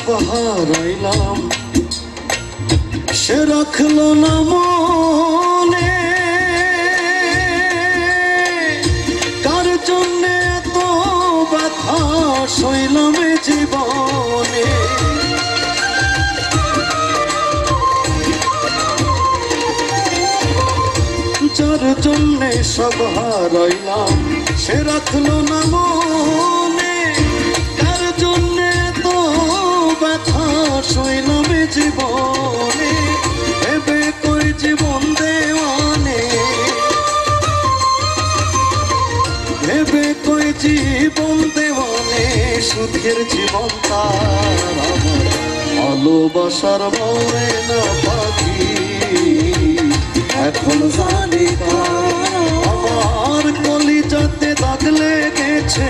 সব হারাইলাম, সে রাখলো না মনে। কার জন্যে এত ব্যথা সইলাম জীবনে। যার জন্যে সব হারাইলাম, সে রাখলো না মনে। কার জন্যে এত ব্যথা সইলাম জীবনে। ভেবে কই জীবন দেওয়ানে, ভেবে কই জীবন দেওয়ানে। সুখের জীবন তার আমার ভালোবাসার ময়না পাখি। এখন জানি আমার কলিজাতে দাগ লেগেছে,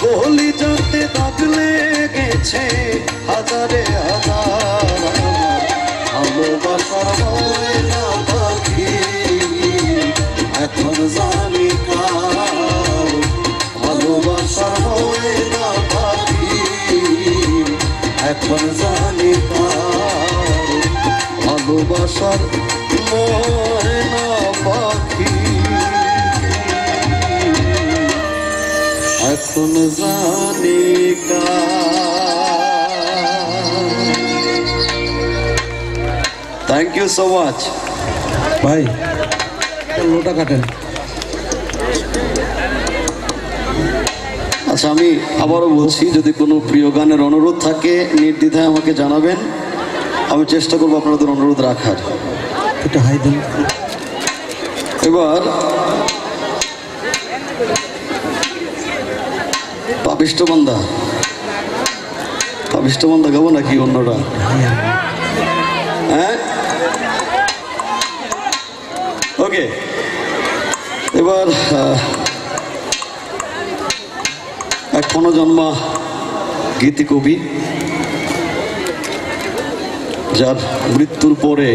কলিজাতে দাগ লেগেছে। হাজারে হাজার ভালোবাসার ময়না পাখি। এখন জানি কার ভালোবাসার ময়না পাখি। এখন জানি কার ভালোবাসার ময়না পাখি। এখন জানি থ্যাংক ইউ সো মাচ ভাই। লোটা কাটেন। আচ্ছা, আমি আবারও বলছি, যদি কোনো প্রিয় গানের অনুরোধ থাকে নির্দ্বিধায় আমাকে জানাবেন। আমি চেষ্টা করবো আপনাদের অনুরোধ রাখার। একটু হাই দিন। এবার পাপিষ্ট বান্দা, পাপিষ্ট বান্দা গাবো নাকি অন্যরা? হ্যাঁ, ওকে। এবার এক পুনর্জন্মা গীতি কবি, যার মৃত্যুর পরে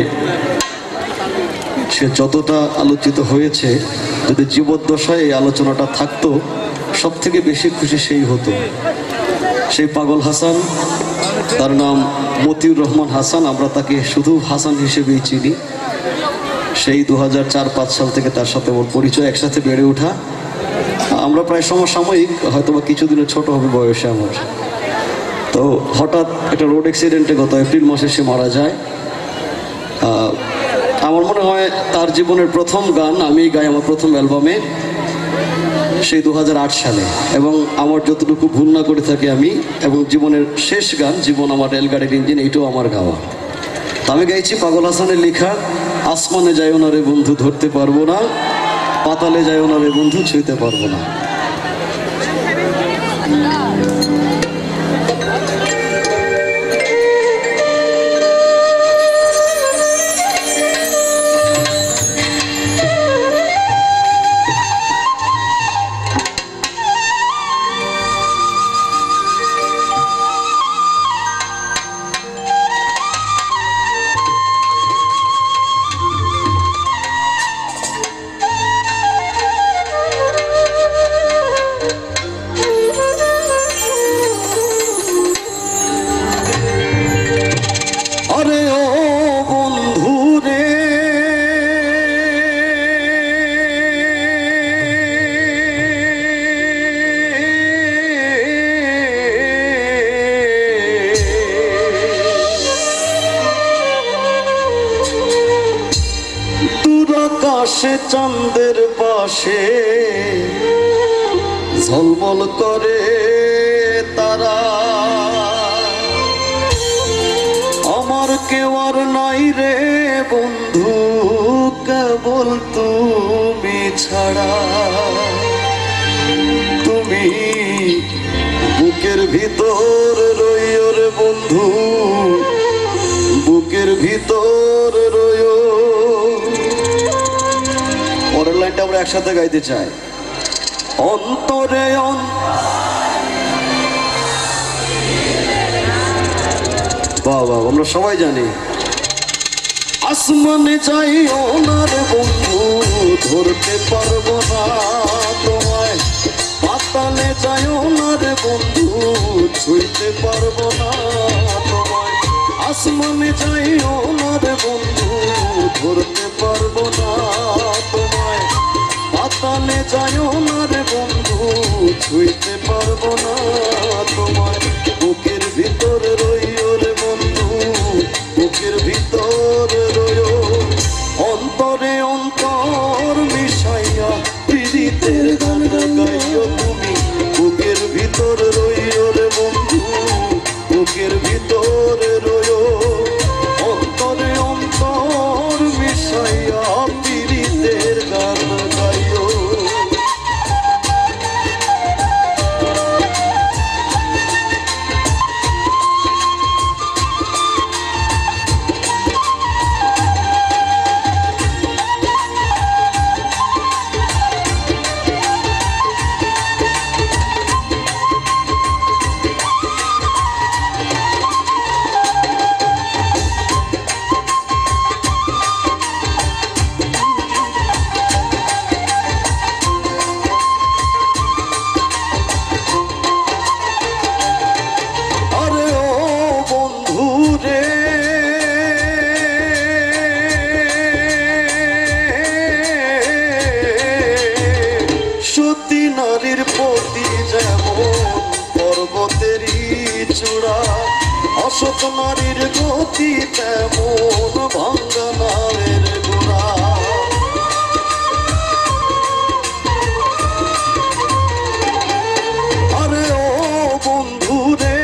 সে যতটা আলোচিত হয়েছে, যদি জীবদ্দশায় এই আলোচনাটা থাকতো সব থেকে বেশি খুশি সেই হতো। সেই পাগল হাসান, তার নাম মতিউর রহমান হাসান। আমরা তাকে শুধু হাসান হিসেবেই চিনি। সেই 2004-05 সাল থেকে তার সাথে ওর পরিচয়, একসাথে বেড়ে ওঠা। আমরা প্রায় সমসাময়িক, হয়তো বা কিছুদিনের ছোট হবে বয়সে আমার। তো হঠাৎ একটা রোড অ্যাক্সিডেন্টে গত এপ্রিল মাসে সে মারা যায়। আমার মনে হয় তার জীবনের প্রথম গান আমি গাই আমার প্রথম অ্যালবামে, সেই 2008 সালে। এবং আমার যতটুকু ভুল না করে থাকি আমি, এবং জীবনের শেষ গান জীবন আমার রেলগাড়ির ইঞ্জিন, এইটাও আমার গাওয়া। আমি গাইছি পাগল হাসানের লেখা আসমানে যাইও না রে বন্ধু ধরতে পারবো না, পাতালে যাইও না রে বন্ধু ছুঁইতে পারবো না। আকাশে চাঁদের পাশে ঝলমল করে তারা, আমার কেউ আর নাই রে বন্ধু কেবল তুমি ছাড়া। তুমি বুকের ভিতর রইও রে বন্ধু, বুকের ভিতর রইও। পরের লাইনটা আমরা একসাথে গাইতে চাই। অন্তরে বাবা আমরা সবাই জানি। আসমানে যাইও না রে বন্ধু ধরতে পারবো না তোমায়, পাতালে যাইও না রে বন্ধু ছুঁইতে পারবো না আসমানে যাইও না রে বন্ধু, ধরতে পারবো না তোমায়। পাতালে যাইও না রে বন্ধু, ছুঁইতে পারবো না তোমায়। বুকের ভিতরে রইও রে বন্ধু, বুকের ভিতরে রইও। অন্তরে অন্তর মিশাইয়া পীড়িতের গান গাইও তুমি। বুকের ভিতরে রইও রে বন্ধু, বুকের ভিতরে রইও। অন্তরে অন্তর মিশাইয়া পীড়িতের গান গাইও। নারীর প্রতি যেমন পর্বতেরই চূড়া, অসৎ নারীর গতি তেমন ভাঙ্গা নামের গোড়া। আরে ও বন্ধু রে,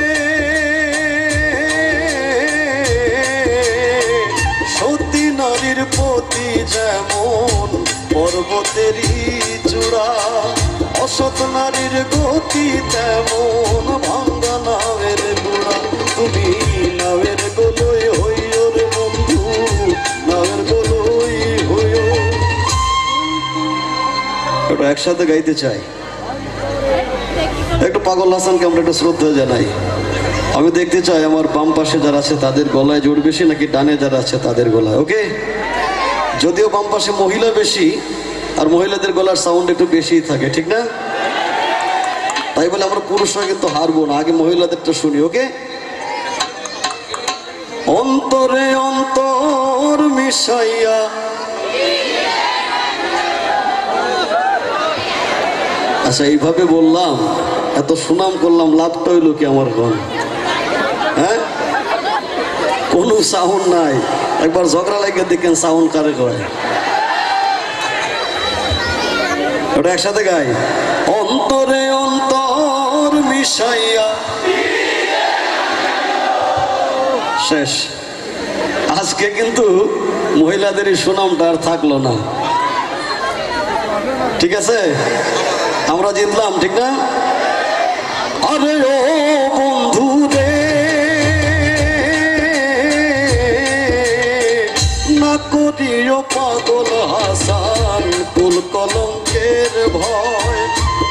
সতী নারীর প্রতি যেমন পর্বতেরই চূড়া, অসৎ নারীর গতি তেমন ভাঙ্গা নামের গোড়া। তুমি নামের গোলই হইও রে বন্ধু, নামের গোলই হইও। একটু একসাথে গাইতে চাই, একটু পাগল হাসানকে আমরা একটু শ্রদ্ধা জানাই। আমি দেখতে চাই আমার বাম পাশে যারা আছে তাদের গলায় জোর বেশি নাকি ডানে যারা আছে তাদের গলায়। ওকে, যদিও বাম পাশে মহিলা বেশি আর মহিলাদের গলার সাউন্ড একটু বেশিই থাকে, ঠিক না? তাই বলে আমরা পুরুষরা কিন্তু হারবো না, আগে মহিলাদেরটা শুনি। ওকে, অন্তরে অন্তর মিশাইয়া। আচ্ছা, এইভাবে বললাম, এত সুনাম করলাম, লাভটা হইল কি আমার? কোন হ্যাঁ, কোনো সাউন্ড নাই। একবার ঝগড়া লাগিয়ে দেখেন সাউন্ড কারে কয়। ওটা একসাথে গাই, অন্তরে অন্তর মিশাইয়া। শেষ। আজকে কিন্তু মহিলাদের এই সুনামটা আর থাকলো না, ঠিক আছে? আমরা জিতলাম, ঠিক না? আরে ও বন্ধু রে, না করিও পাগল হাসান কুল কলঙ্কের ভয়।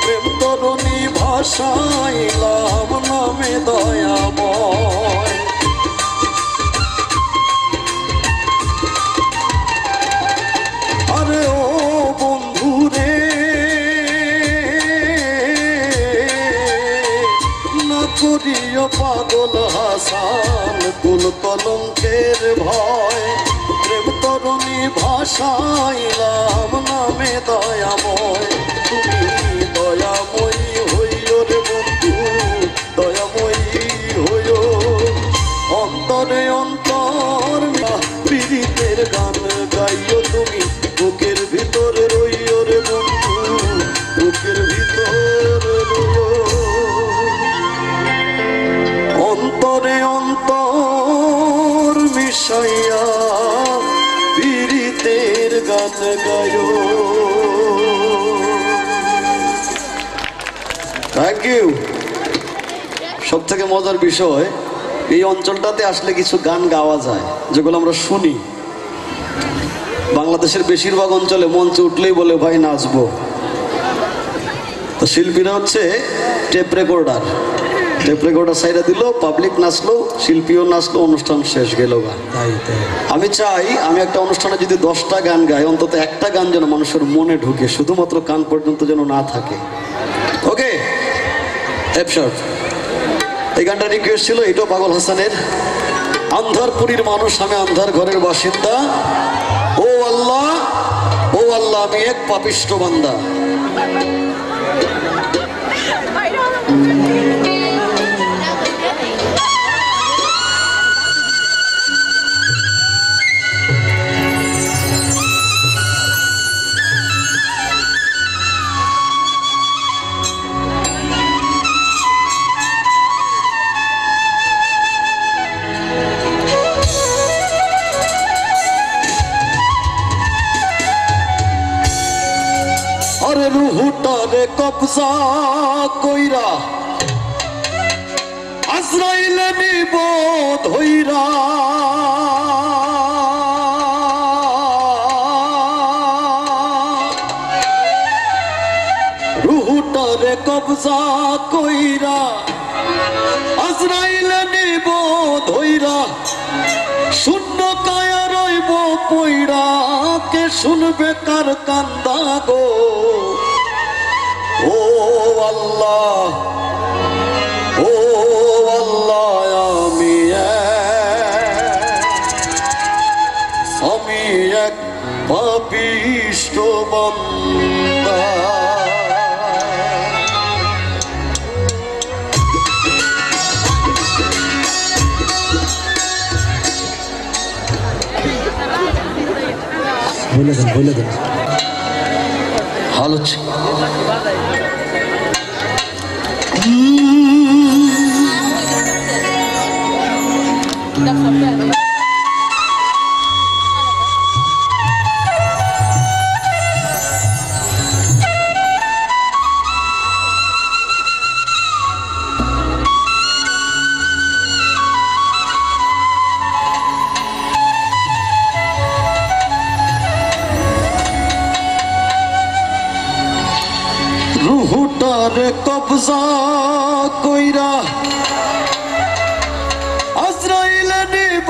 প্রেম তরুণী ভাষাইলাম নামে দয়াময়। আরে ও বন্ধু রে, না করিও পাগল হাসান কুল কলঙ্কের ভয়। প্রেম তরুণী ভাষাইলাম নামে দয়াময়। তুমি দয়াময়ী হইও রে বন্ধু, দয়াময়ী হইও। অন্তরে অন্তর পীড়িতের গান গাইও তুমি। বুকের ভিতরে রইও রে বন্ধু, বুকের ভিতরে রইও। অন্তরে অন্তর মিশাইয়া পীড়িতের গান গায়ো। Thank you. সব থেকে মজার বিষয়, এই অঞ্চলটাতে আসলে কিছু গান গাওয়া যায় যেগুলো আমরা শুনি। বাংলাদেশের বেশিরভাগ অঞ্চলে মঞ্চে উঠলেই বলে ভাই নাচবো। তো শিল্পীরা হচ্ছে টেপ রেকর্ডার সাইডে দিল, পাবলিক নাচলো, শিল্পীও নাচলো, অনুষ্ঠান শেষ গেল গা। আমি চাই আমি একটা অনুষ্ঠানে যদি 10টা গান গাই, অন্তত একটা গান যেন মানুষের মনে ঢুকে, শুধুমাত্র কান পর্যন্ত যেন না থাকে। ওকে, এই গানটা রিকোয়েস্ট ছিল, এটাও পাগল হাসানের। আন্ধারপুরীর মানুষ, আমি আন্ধার ঘরের বাসিন্দা। ও আল্লাহ, ও আল্লাহ, আমি এক পাপিষ্ঠ বান্দা। আরে রুহুটারে কবজা কইরা আজরাইলে নিব ধইরা, রুহুটারে কবজা কইরা আজরাইলে নিব ধইরা, শূন্য কায়া রইব পইড়া, কে শুনবে কার কান্দা গো। ও আল্লাহ, ও আল্লাহ, আমি এক পাপিষ্ঠ বান্দা। বলে দেন হাল হচ্ছে রুহুটারে কবজা কইরা আজরাইলে নিব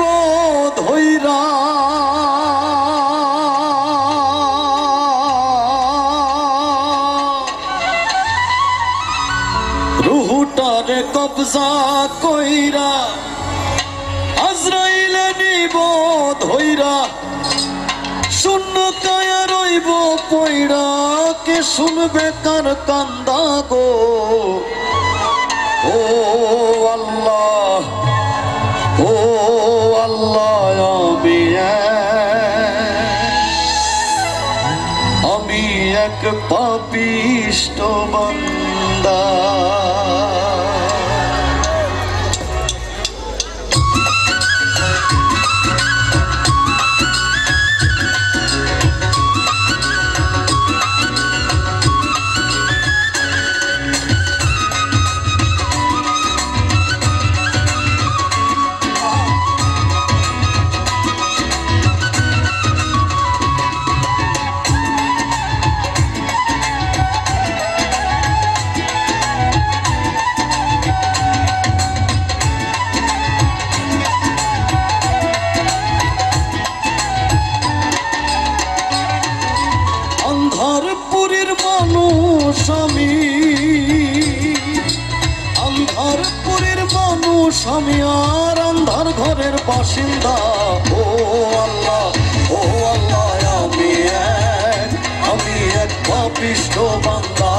ধইরা, রুহুটারে কবজা কইরা আজরাইলে নিব ধইরা, শূন্য কায়া রইব পইড়া, কে শুনবে কার কান্দা গো। ও আল্লাহ, ও আল্লাহ, আমি এক পাপিষ্ঠ বান্দা। আন্ধারপুরীর মানুষ আমি, আন্ধারপুরীর মানুষ আমি, আর আন্ধার ঘরের বাসিন্দা। ও আল্লাহ, ও আল্লাহ, আমি এক পাপিষ্ঠ বান্দা।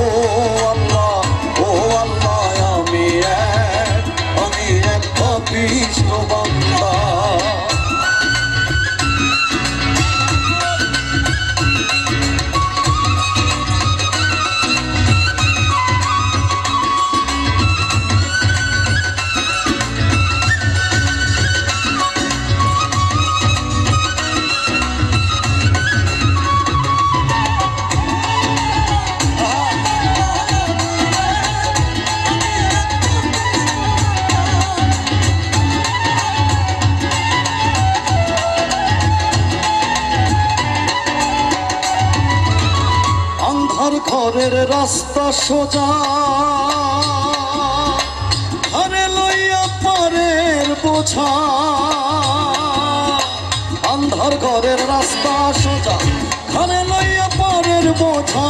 ও আল্লাহ, ও আল্লাহ, আমি এক পাপিষ্ঠ বান্দা। ঘরের রাস্তা সোজা, ঘরে লইয়া পরের বোঝা, আন্ধার ঘরের রাস্তা সোজা, ঘরে লইয়া পরের বোঝা,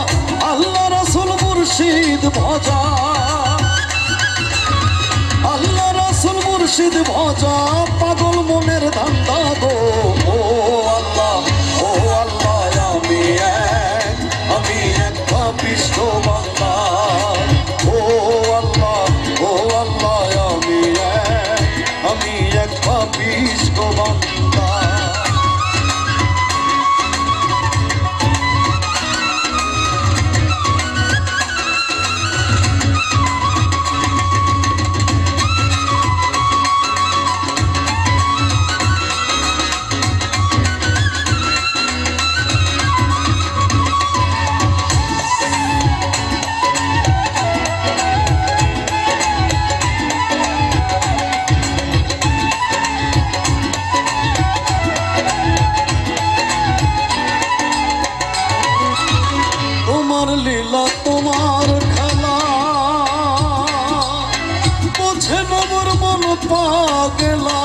আল্লাহ রাসূল মুর্শিদ ভজা, আল্লাহ রাসূল মুর্শিদ ভজা পাগল মনের ধান্দা গো। ও আল্লাহ আমি এক পাপিষ্ঠ বান্দা। ও আল্লাহ আমি এক পাপিষ্ঠ বান্দা। তোমার লীলা তোমার খেলা বোঝে না মোর মন পাগলা।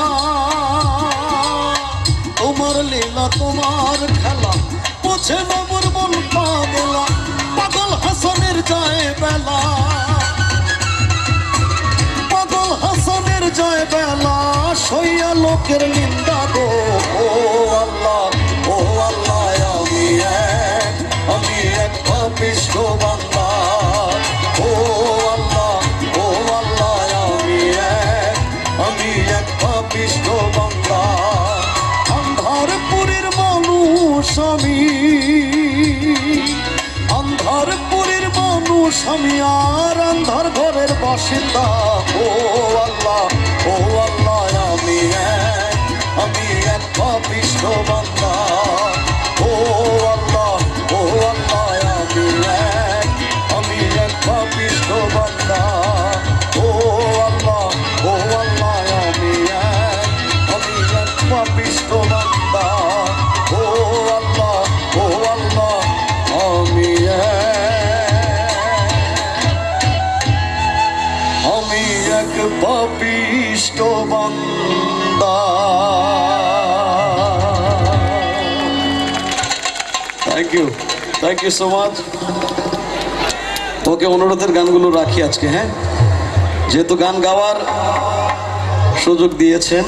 তোমার লীলা তোমার খেলা বোঝে না মোর মন পাগলা। পাগল হাসানের যায় বেলা, পাগল হাসানের যায় বেলা, সইয়া লোকের নিন্দা গো। ও আল্লাহ আমি এক পাপিষ্ঠ বান্দা। ও আল্লাহ আমি এক পাপিষ্ঠ বান্দা। আন্ধারপুরের মানুষ আমি, আন্ধারপুরের মানুষ আমি, আর আন্ধার ঘরের বাসিন্দা। ও আল্লাহ আমি এক পাপিষ্ঠ বান্দা। ও আল্লাহ আমি এক পাপিষ্ঠ বান্দা। ও আল্লাহ আমি এক পাপিষ্ঠ বান্দা। ও আল্লাহ আমি এক পাপিষ্ঠ বান্দা। Thank you so much. Okay অনুরোধের গানগুলো রাখি আজকে, হ্যাঁ, যেহেতু গান গাওয়ার সুযোগ দিয়েছেন।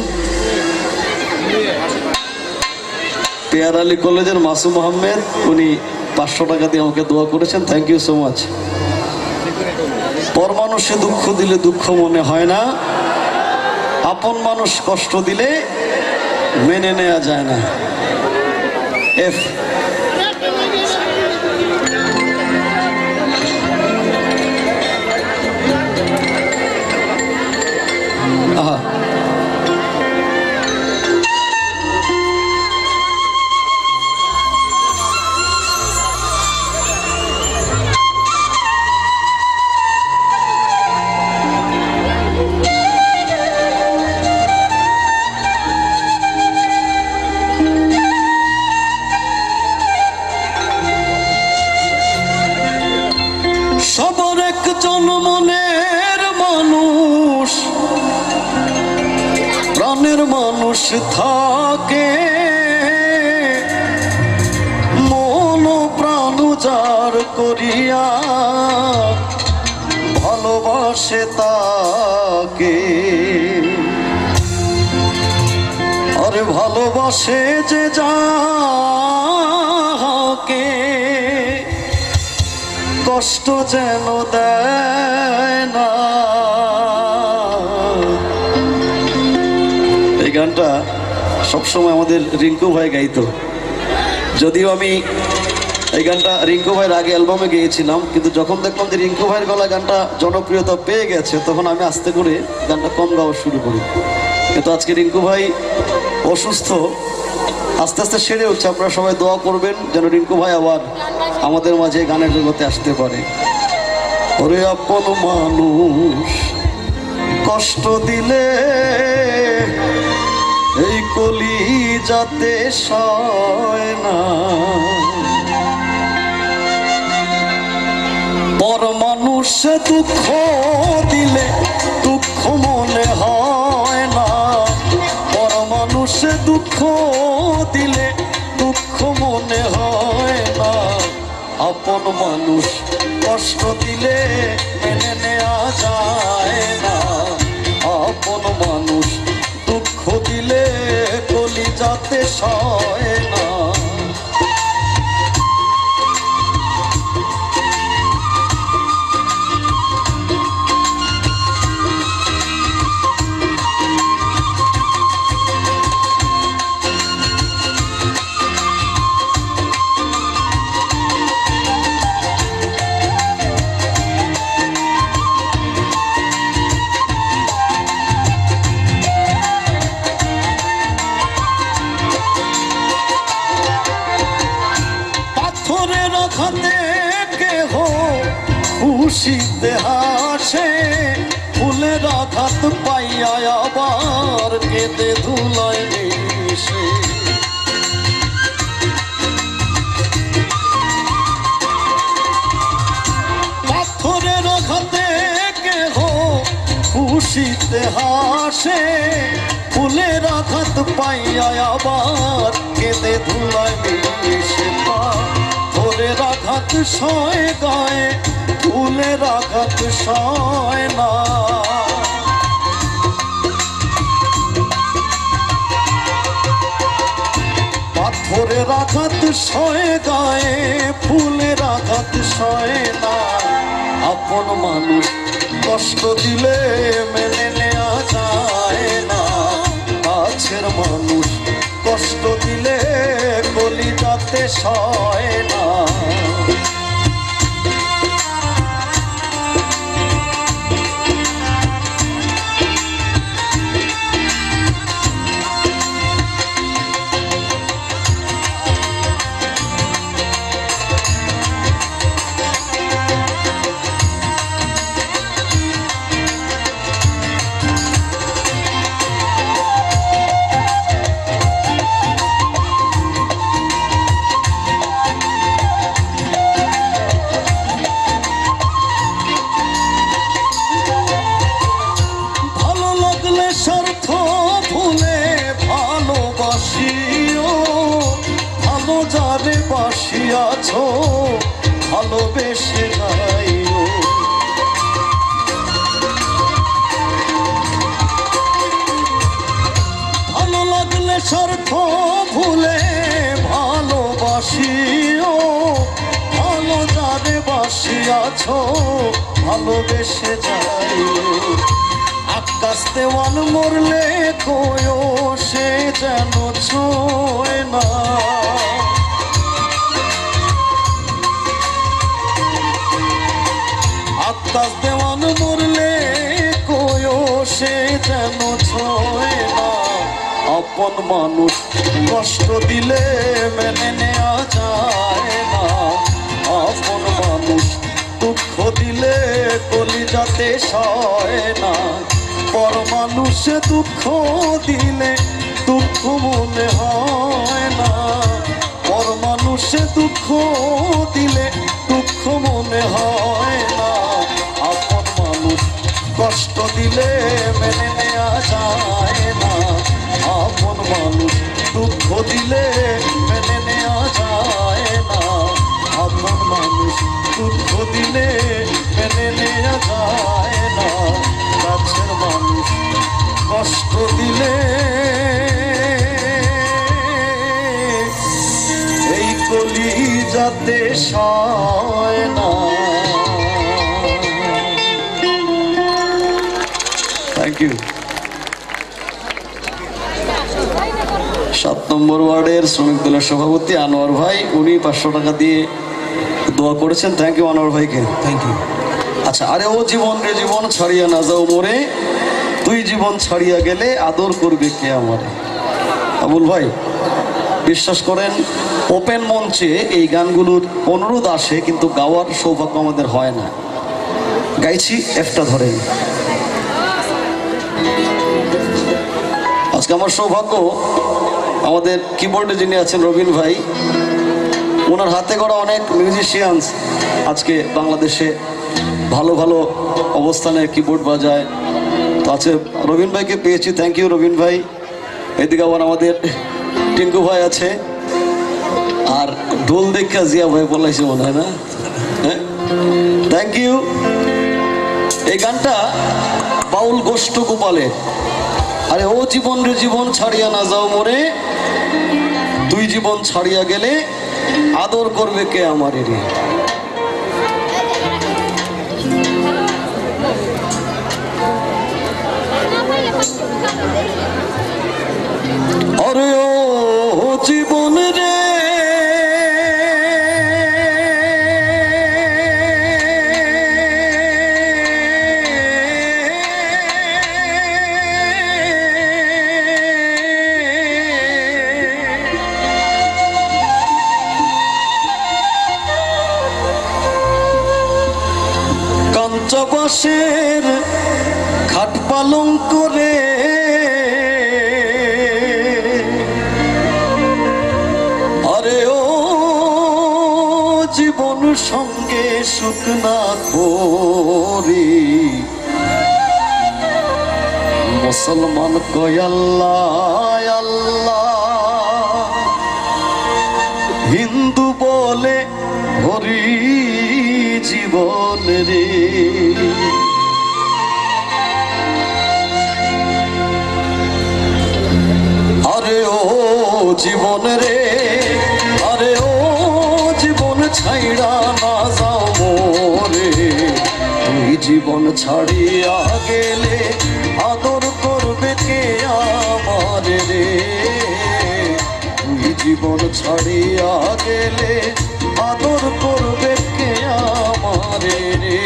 পেয়ার আলী কলেজের মাসুম আহমেদ, উনি 500 টাকা দিয়ে আমাকে দোয়া করেছেন। Thank you so much. পর মানুষে দুঃখ দিলে দুঃখ মনে হয় না, আপন মানুষ কষ্ট দিলে মেনে নেওয়া যায় না। এফ আহা সবার একজন মনের মানুষ, প্রাণের মানুষ থাকে, মন প্রাণ উজাড় করিয়া ভালোবাসে তাকে। আরে ভালোবাসে যে যাকে, কষ্ট যেন দেয় না। এই গানটা সবসময় আমাদের রিঙ্কু ভাই গাইতো। যদিও আমি এই গানটা রিঙ্কু ভাইয়ের আগে অ্যালবামে গেয়েছিলাম, কিন্তু যখন দেখলাম যে রিঙ্কু ভাইয়ের গলা গানটা জনপ্রিয়তা পেয়ে গেছে, তখন আমি আস্তে করে গানটা কম গাওয়া শুরু করি। কিন্তু আজকে রিঙ্কু ভাই অসুস্থ, আস্তে আস্তে সেরে উঠছে। আপনারা সবাই দোয়া করবেন যেন রিঙ্কু ভাই আবার আমাদের মাঝে গানের জগতে আসতে পারে। ওরে আপন মানুষ কষ্ট দিলে এই কলি যাতে সয় না, পর মানুষ দুঃখ দিলে দুঃখ মনে হয় না, পর মানুষ দুঃখ দিলে দুঃখ মনে হয় না, আপন মানুষ কষ্ট দিলে মেনে নেওয়া যায় না, আপন মানুষ সয় না। খুশিতে হাসে ফুলের আঘাত পাইয়া আবার কেঁদে ধুলায় মিশে। পাথরের আঘাতে কেহ খুশিতে হাসে ফুলের আঘাত পাইয়া আবার কেঁদে ধুলায় মিশে। পাথরের আঘাত সয় গায়ে ফুলের আঘাত সয় না। পাথরের আঘাত সয় গায়ে ফুলের আঘাত সয় না। আপন মানুষ কষ্ট দিলে মেনে নেওয়া যায় না। কাছের মানুষ কষ্ট দিলে কলিজাতে সয় না। স্বার্থ ভুলে ভালোবাসিও, ভালো যারে বাসিয়াছ ভালোবেসে গাইও। ভালো লাগলে স্বার্থ ভুলে ভালোবাসিও, ভালো যারে বাসিয়াছ ভালোবেসে যাইও। আকাশ দেওয়ান মরলে কোয়ো সে যেন ছোঁয় না। আকাশ দেওয়ান মরলে কোয়ো সে যেন ছোঁয় না। আপন মানুষ কষ্ট দিলে মেনে নেওয়া যায় না। আপন মানুষ দুঃখ দিলে কলিজাতে সয় না। পর মানুষে দুঃখ দিলে দুঃখ মনে হয় না। পর মানুষে দুঃখ দিলে দুঃখ মনে হয় না। আপন মানুষ কষ্ট দিলে মেনে নেওয়া যায় না। আপন মানুষ দুঃখ দিলে মেনে নেওয়া যায় না। আপন মানুষ দুঃখ দিলে মেনে নেওয়া যায় না। কাছের মানুষ কষ্ট দিলে এই কলিজাতে সয় না। Thank you. 7 নম্বর ওয়ার্ডের শ্রমিক দলের সভাপতি আনোয়ার ভাই, উনি 500 টাকা দিয়ে দোয়া করেছেন। থ্যাংক ইউ আনোয়ার ভাইকে। Thank you. আচ্ছা, আরে ও জীবন রে জীবন ছাড়িয়া না যাও মোরে, তুই জীবন ছাড়িয়া গেলে আদর করবে কে আমারে। আবুল ভাই, বিশ্বাস করেন ওপেন মঞ্চে এই গানগুলোর অনুরোধ আসে, কিন্তু গাওয়ার সৌভাগ্য আমাদের হয় না। গাইছি একটা ধরেন। আজকে আমার সৌভাগ্য, আমাদের কিবোর্ডে যিনি আছেন রবিন ভাই, ওনার হাতে গড়া অনেক মিউজিশিয়ানস আজকে বাংলাদেশে ভালো ভালো অবস্থানে কিবোর্ড বাজায়। তো আছে রবিন ভাইকে পেয়েছি, থ্যাংক ইউ রবিন ভাই। এদিকে আবার আমাদের টিঙ্কু ভাই আছে, আর ঢোল দেখা জিয়া ভাই বলাইছে মনে হয় না। হ্যাঁ, থ্যাংক ইউ। এই গানটা বাউল গোষ্ঠ গোপালের। আরে ও জীবন রে জীবন ছাড়িয়া না যাও মোরে, তুই জীবন ছাড়িয়া গেলে আদর করবে কে আমারে রে। আরে ও জীবন রে কাঞ্চবাসের খাট পালঙ্ক রে আরে ও জীবন সঙ্গে সুখ না করি মুসলমান কয় আল্লাহ আল্লাহ, হিন্দু বলে হরি জীবন রে। আরে ও জীবন রে আরে ও জীবন ছাইড়া না যাও মোরে, তুই জীবন ছাড়িয়া গেলে আদর করবে কে আমারে রে। তুই জীবন ছাড়িয়া গেলে আদর করবে কে আমারে রে।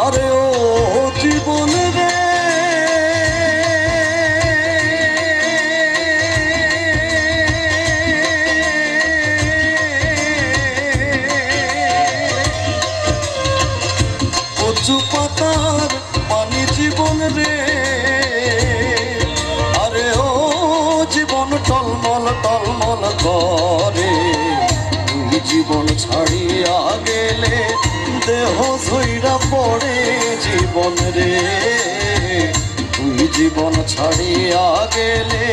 আরে ও জীবন রে কচু পাতার পানি জীবন রে আরে ও জীবন টলমল টলমল করে, তুই জীবন ছাড়িয়া গেলে দেহ ঝইরা পড়ে জীবন রে। তুই জীবন ছাড়িয়া গেলে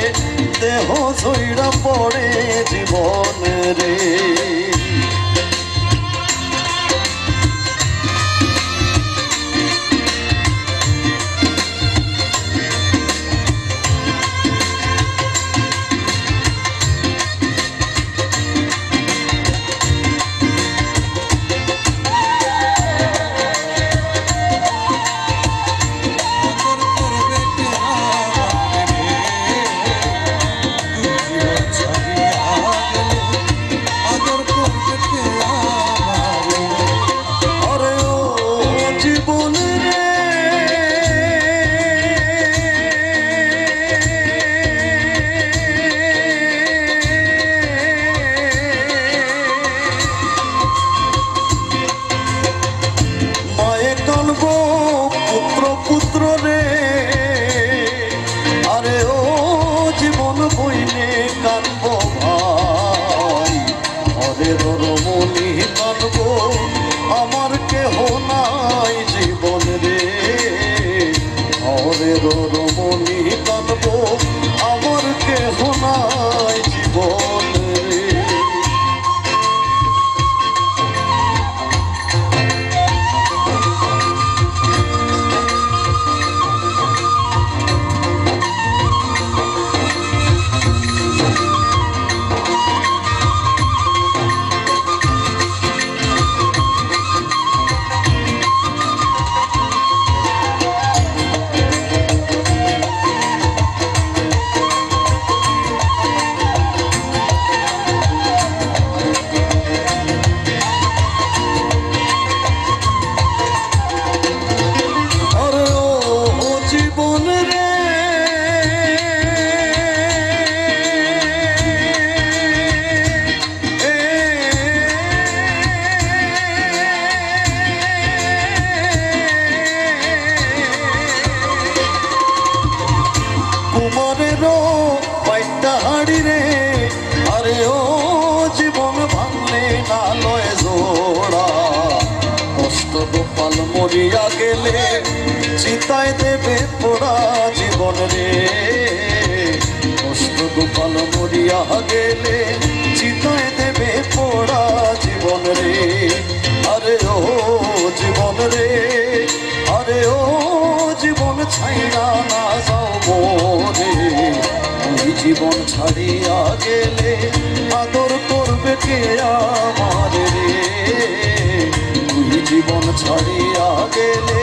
দেহ ঝইরা পড়ে জীবন রে। পুত্র পুত্র রে আরে ও জীবন বইনে কানব ভাই, হরের রমণী কানব আমার কেহ নাই জীবন রে। হরের রমণী কানব আমার কেহ নাই জীবন রে। গোপাল মরিয়া গেলে চিতায় দেবে পোড়া জীবন রে। কষ্ট গোপাল মরিয়া গেলে চিতায় দেবে পোড়া জীবন রে। আরে ও জীবন রে, আরে ও জীবন ছাইরা না যাও মোরে। ওই জীবন ছাড়িয়া গেলে আদর করবে কে আমার রে। ওই জীবন ছাড়িয়া গেলে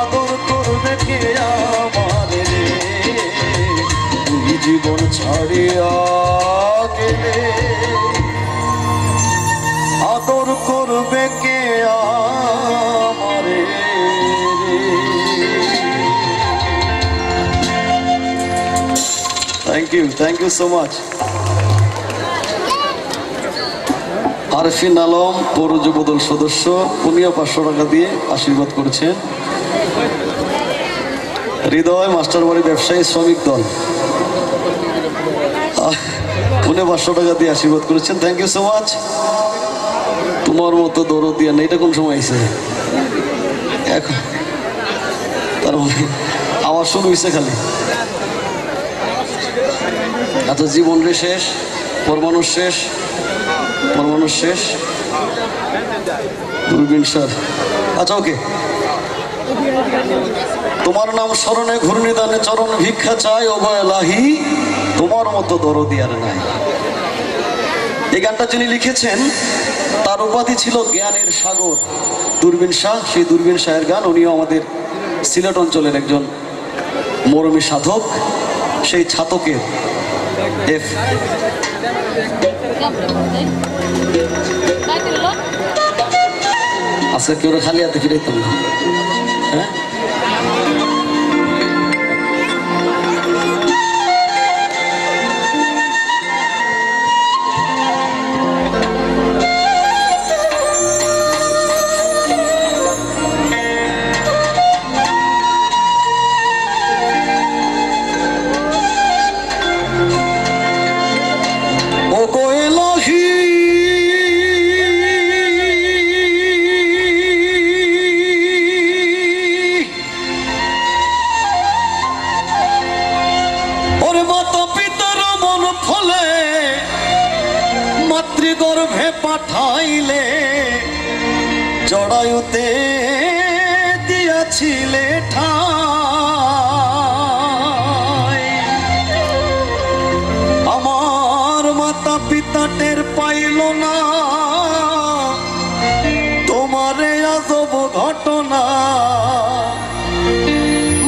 আদর করবে কে আমার রে। ওই জীবন ছাড়িয়া গেলে আদর করবে কে আমারে। Thank you so much. Arfin Alam পৌর যুবদল সদস্য, উনিও 500 টাকা দিয়ে আশীর্বাদ করেছেন। হৃদয় মাস্টারবাড়ি ব্যবসায়ী শ্রমিক দল, উনি 500 টাকা দিয়ে আশীর্বাদ করেছেন। Thank you so much. তোমার মতো দৌড় দিয়া নেই, এটা কোন সময় আইছে এখন? তার মানে আমার শুরু হয়েছে খালি। আচ্ছা, জীবন রে শেষ, পরমাণু শেষ, পরমাণু শেষ। দূরবীন স্যার, আচ্ছা ওকে। তোমার নাম স্মরণে ঘূর্ণিদানে চরণ ভিক্ষা চাই অবহেলাহি, তোমার মতো দরদি আর নাই। এই গানটা যিনি লিখেছেন তার উপাধি ছিল জ্ঞানের সাগর, দূরবীন শাহ। সেই দূরবীন শাহের গান। উনিও আমাদের সিলেট অঞ্চলের একজন মরমী সাধক। সেই ছাতকের আচ্ছা, কেউ খালি হাতে ফিরাইতাম না, হ্যাঁ? মাতৃগর্ভে পাঠাইলে জড়ায়ুতে দিয়াছিলে ঠাই। আমার মাতা পিতা টের পাইল না তোমারে আজব ঘটনা।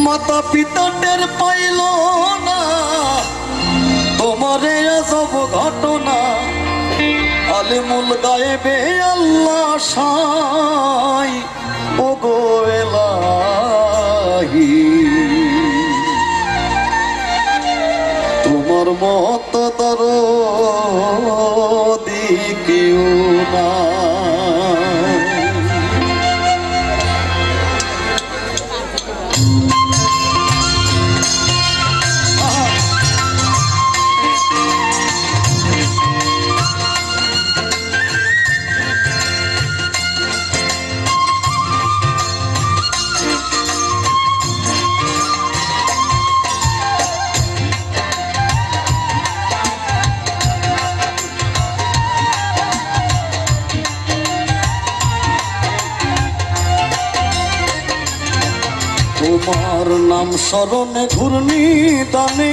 মাতা পিতা টের পাইল না তোমারে আজব ঘটনা। আলিমুল গায়েবে আল্লাহ সাই ও গো এলাহি, তোমার মত দরদি কেউ না। তোমার নাম স্মরণে ঘূর্ণি দানে,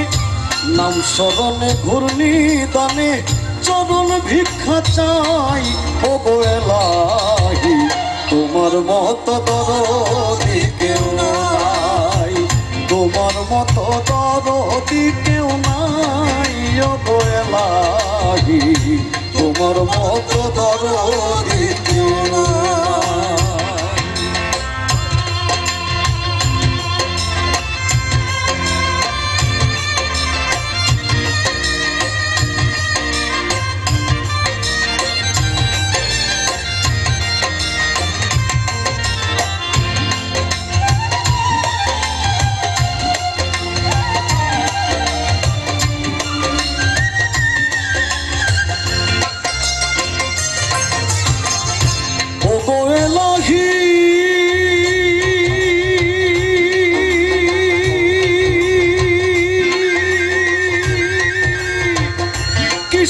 নাম স্মরণে ঘূর্ণি দানে চরণ ভিক্ষা চাই ও গো এলাহি। তোমার মত দরদি কেউ নাই, তোমার মত দরদি কেউ নাই ও গো এলাহি। তোমার মত দরদি কেউ নাই।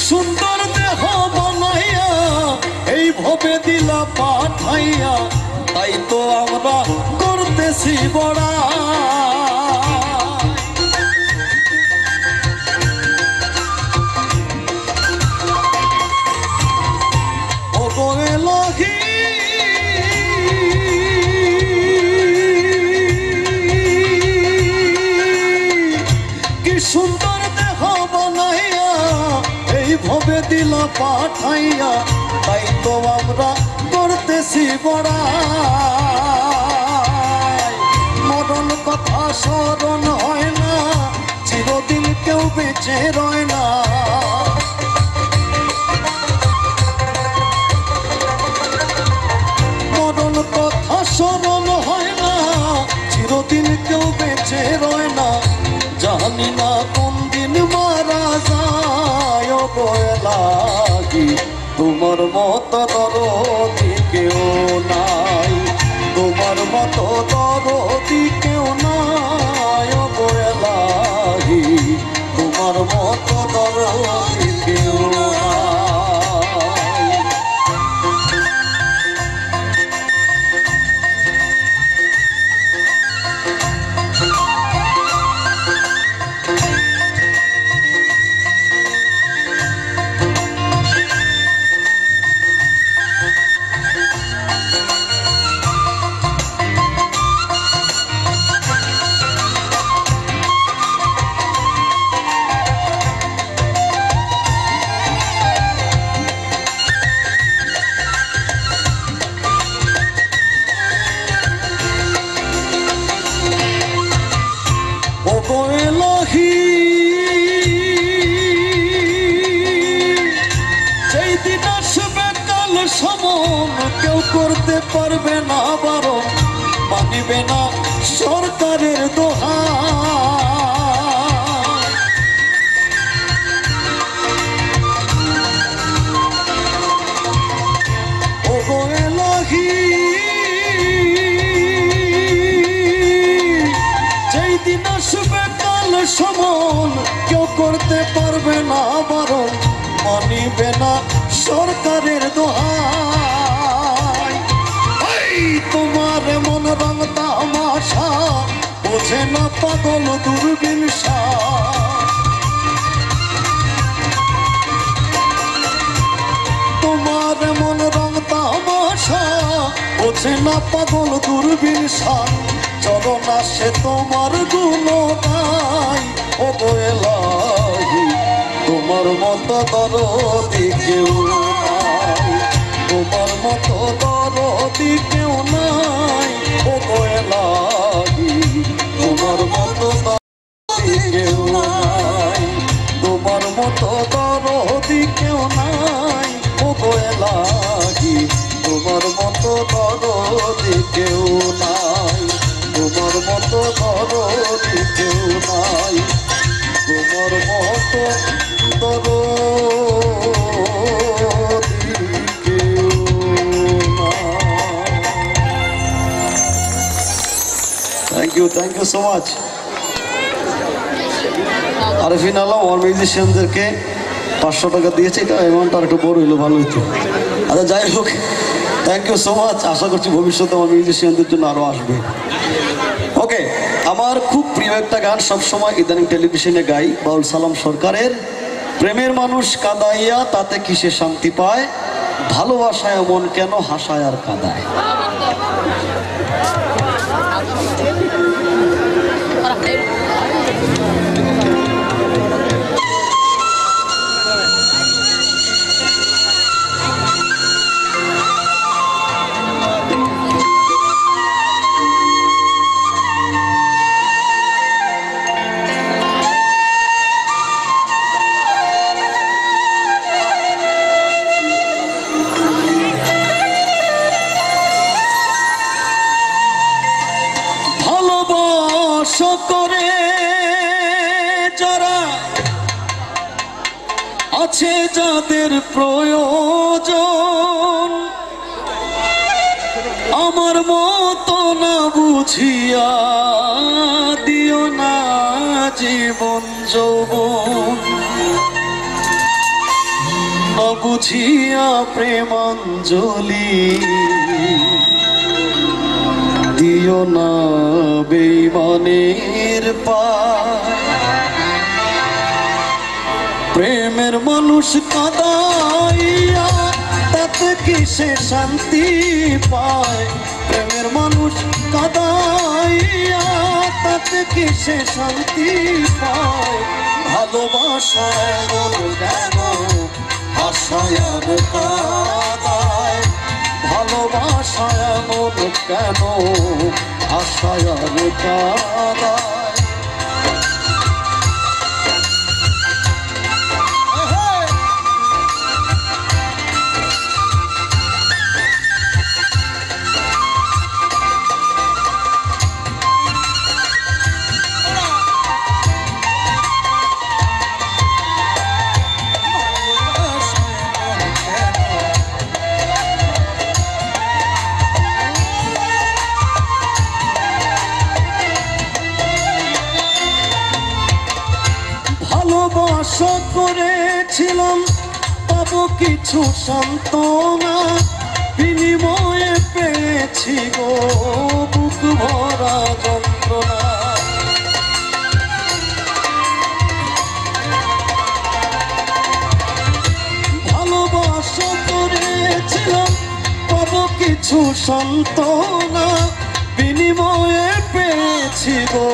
সুন্দর দেহ বানাইয়া এই ভবে দিলা পাঠাইয়া, তাই তো আমরা করতেছি বড়া। সুন্দর দেহ বানাইয়া এই ভবে দিলা পাঠাইয়া, তাই তো আমরা করতেছি বড়াই। মরণ কথা স্মরণ হয় না, চিরদিন কেউ বেঁচে রয় না। মরণ কথা স্মরণ হয় না, চিরদিন কেউ বেঁচে রয় না। জানি না কোন দিন মারা যায় বয়লাগি, তোমার মতো দরদি কেউ নাই, তোমার মতো দরদি কেউ নাই বয়লাগি, তোমার মতো দরদি কেউ নাই। সমন কেউ করতে পারবে না বারণ, মানিবে না সরকারের দোহা। ও গো এলাহি, যেই দিন আসবে কাল সমন কেউ করতে পারবে না বারণ, মানিবে না সরকারের দোহাই। তোমার মন রং তামাশা বোঝে না পাগল দূরবীন তোমার মন রং তামাশা বোঝে না পাগল দূরবীন চরণ আসে তোমার গুলো গাই। ও এলাহি, তোমার মতো দরদি কেউ নাই, তোমার মতো দরদি কেউ নাই। ও এলাহি, তোমার মতো দরদি কেউ নাই, তোমার মতো দরদি কেউ নাই। ও এলাহি, তোমার মতো দরদি কেউ নাই, তোমার মতো দরদি কেউ নাই, তোমার মতো দরদি কেউ নাই। Thank you so much. Arfin Alam আমার মিউজিশিয়ানদেরকে 500 টাকা দিয়েছে, এটা অ্যামাউন্টটা আর একটু বড় হইলো ভালো হতো। আচ্ছা যাই হোক, থ্যাংক ইউ সো মাচ। আশা করছি ভবিষ্যতে আমার মিউজিশিয়ানদের জন্য আরও আসবে। ওকে, আমার খুব প্রিয় একটা গান সবসময় ইদানিং টেলিভিশনে গাই, বাউল সালাম সরকারের প্রেমের মানুষ কাঁদাইয়া তাতে কিসে শান্তি পায়, ভালোবাসায় মন কেন হাসায় আর কাঁদায়। করে যারা আছে যাদের প্রয়োজন, আমার মতো না বুঝিয়া দিও না জীবন যৌবন। বুঝিয়া প্রেমাঞ্জলি দিও না বেঈমানের পায়। প্রেমের মানুষ কাঁদাইয়া তাতে কিসে শান্তি পায়। প্রেমের মানুষ কাঁদাইয়া তাতে কিসে শান্তি পায়। ভালোবাসা এমন কেন আশায় আর কাঁদায়। ভালোবাসা এমন কেন আশায় আর কাঁদায়। ভালোবাসা করেছিলাম পাবো কিছু সান্ত্বনা। বিনিময়ে পেয়েছি গো বুক ভরা যন্ত্রণা। ভালোবাসা করেছিলাম পাবো কিছু সান্ত্বনা। বিনিময়ে পেয়েছি গো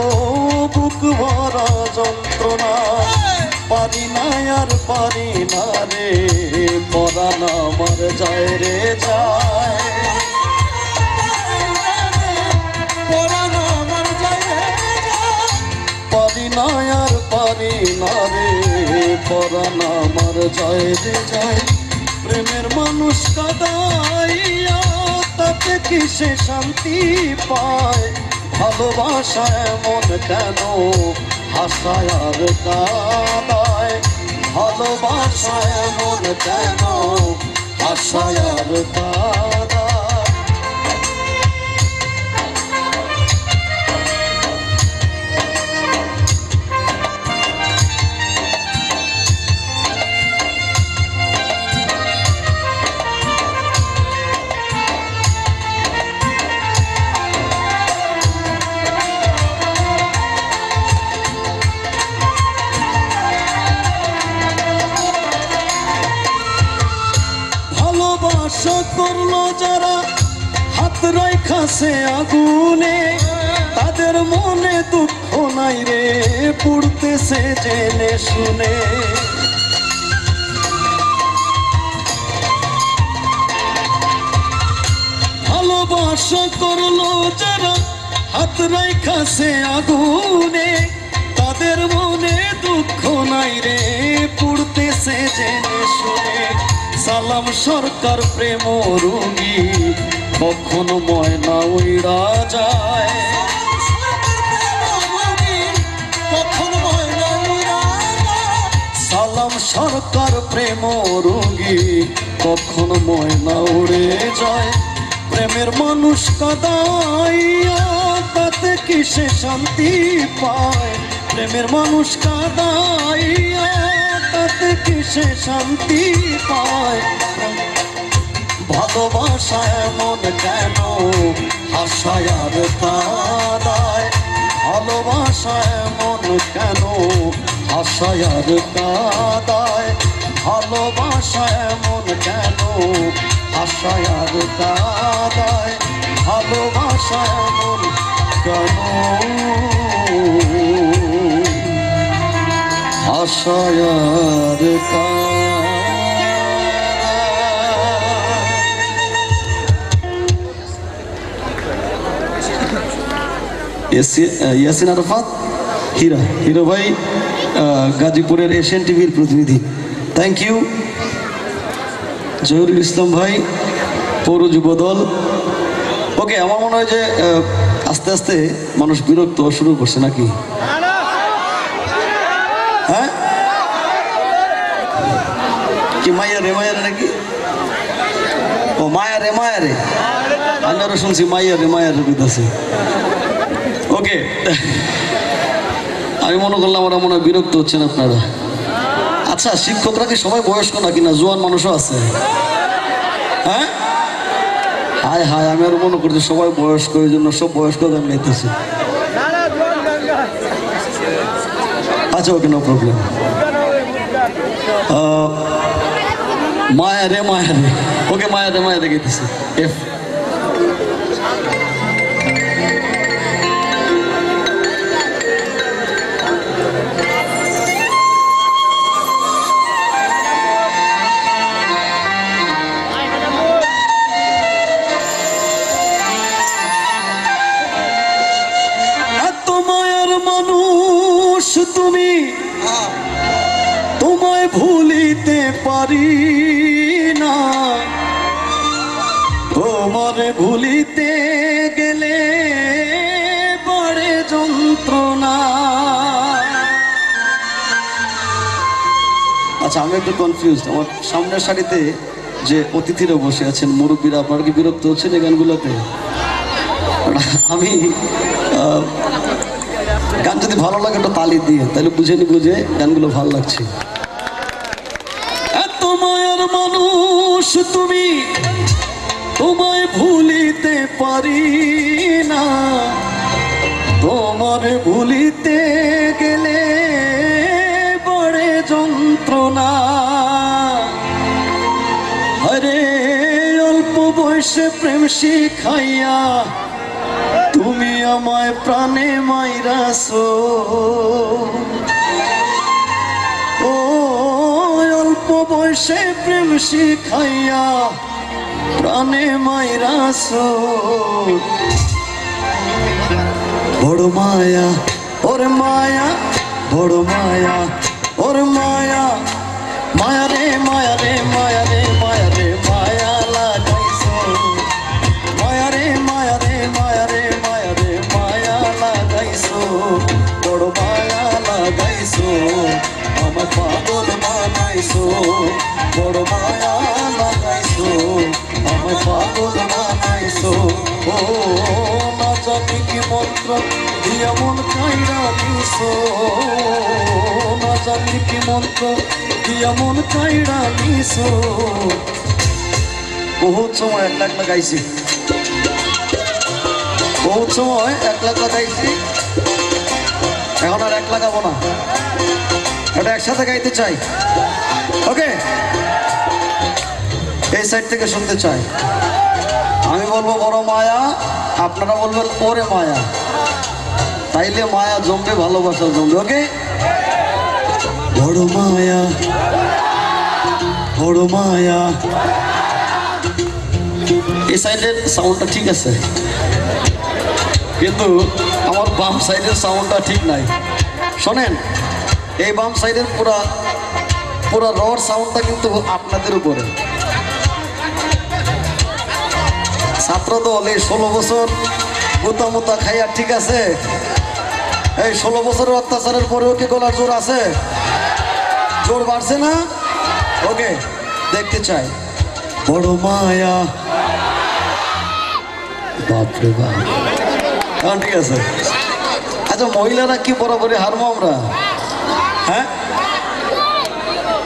বুক ভরা যন্ত্রণা। পারি না আর পারি না রে পরাণ আমার যায় রে যায়। পরাণ আমার যায় রে যায়। পারি না আর পারি না রে পরাণ আমার যায় রে যায়। প্রেমের মানুষ কাঁদাইয়া তাতে কিসে শান্তি পায়। ভালোবাসা এমন কেন আশায় আর কাঁদায়। ভালোবাসা এমন কেন আশায় আর কাঁদায়। ভালোবাসা করলো যারা হাত রাইখাছে আগুনে। তাদের মনে দুঃখ নাই রে পুড়তেছে জেনে শুনে। ভালোবাসা করলো যারা হাত রাইখাছে আগুনে। তাদের মনে দুঃখ নাই রে পুড়তেছে জেনে শুনে। সালাম সরকার প্রেম রোগী কখনো ময়না উইড়া যায়। সালাম সরকার প্রেম রোগী কখনো ময়না উড়ে যায়। প্রেমের মানুষ কাঁদাইয়া তাতে কিসে শান্তি পায়। প্রেমের মানুষ কাঁদাইয়া তাতে কিসে শান্তি পায়। ভালোবাসা এমন কেন আশায় আর কাঁদায়। ভালোবাসা এমন কেন আশায় আর কাঁদায়। ভালোবাসা এমন কেন আশায় আর কাঁদায়। ভালোবাসা এমন কেন আশায় আর ইয়াসিন আরাফাত হিরো ভাই গাজীপুরের এশিয়ান টিভির প্রতিনিধি। Thank you. জহিরুল ইসলাম ভাই পৌর যুব দল। ওকে, আমার মনে হয় যে আস্তে আস্তে মানুষ বিরক্ত শুরু করছে নাকি? হ্যাঁ, কি মায়া রে নাকি? ও মায়া রে আন্নারা শুনছি মায়া রে বিদাসে। ওকে, আমি মনে করলাম ওরা মনে হয় বিরক্ত হচ্ছেন আপনারা। আচ্ছা, আচ্ছা, শিক্ষকরা কি সবাই বয়স্ক নাকি, না জোয়ান মানুষও আছে? হ্যাঁ, হায় হায়, আমি আর মনে করছি সবাই বয়স্ক, এই জন্য সব বয়স্ক গান গাইতেছি। আচ্ছা, ওকে, নো প্রবলেম। মায়া রে মায়া রে, ওকে, মায়া রে গাইতেছি। এফ তুমি, তোমায় ভুলিতে পারি না, তোমারে ভুলিতে গেলে বড়ে যন্ত্রণা। আচ্ছা, আমি একটু কনফিউজ। আমার সামনের সারিতে যে অতিথিরা বসে আছেন, মুরব্বীরা, আপনারা কি বিরক্ত হচ্ছেন এই গানগুলোতে? আমি গান যদি ভালো লাগে একটু তালি দিয়ে, তাহলে বুঝে নিব যে গানগুলো ভালো লাগছে। এত মায়ার মানুষ তুমি, তোমায় ভুলিতে পারি না, তোমার ভুলিতে গেলে বড়ে যন্ত্রণা। আরে অল্প বয়সে প্রেম শিখাইয়া তুমি আমায় প্রাণে মাইরাছো, ও অল্প বয়সে প্রেম শিখাইয়া প্রাণে মাইরাছো। বড় মায়া ওর মায়া, বড় মায়া ওর মায়া, মায়া রে মায়া রে মায়া রে মায়া রে মায়া লাগাইছো, মায়া রে মায়া রে মায়া রে মায়া রে মায়া লাগাইছো, বড় মায়া লাগাইছো, আমার পাগল বানাইছো, বড় মায়া লাগাইছো, আমার পাগল বানাইছো। ও না জানি কি মন্ত্র দিয়া মন কাইরা দিছো, না জানি কি মন্ত্র দিয়া মন কাইরা দিছো। বহুত সময় 1 লাখ লাগাইছি, বহুত সময় 1 লাখ লাগাইছি, এখন আর 1 লাগাবো না, এটা একসাথে গাইতে চাই। ওকে, এই সাইড থেকে শুনতে চাই। আমি বলবো বড় মায়া, আপনারা বলবেন ওরে মায়া, তাইলে মায়া জমবে, ভালোবাসা জমবে। ওকে, বড় মায়া, বড় মায়া। এই সাইডের সাউন্ডটা ঠিক আছে, কিন্তু আমার বাম সাইডের সাউন্ডটা ঠিক নাই। শোনেন, এই বাম সাইডের পুরা রড সাউন্ডটা কিন্তু আপনাদের উপরে। ছাত্র দল এই 16 বছর গুতা মুতা খাইয়া ঠিক আছে, এই 16 বছরের অত্যাচারের পরেও কি গলার জোর আছে? জোর বাড়ছে না? ওকে, দেখতে চাই। বড় মায়া, বাপরে বাপ, হ্যাঁ ঠিক আছে। আচ্ছা, মহিলারা কি বরাবরই হারবো আমরা? হ্যাঁ,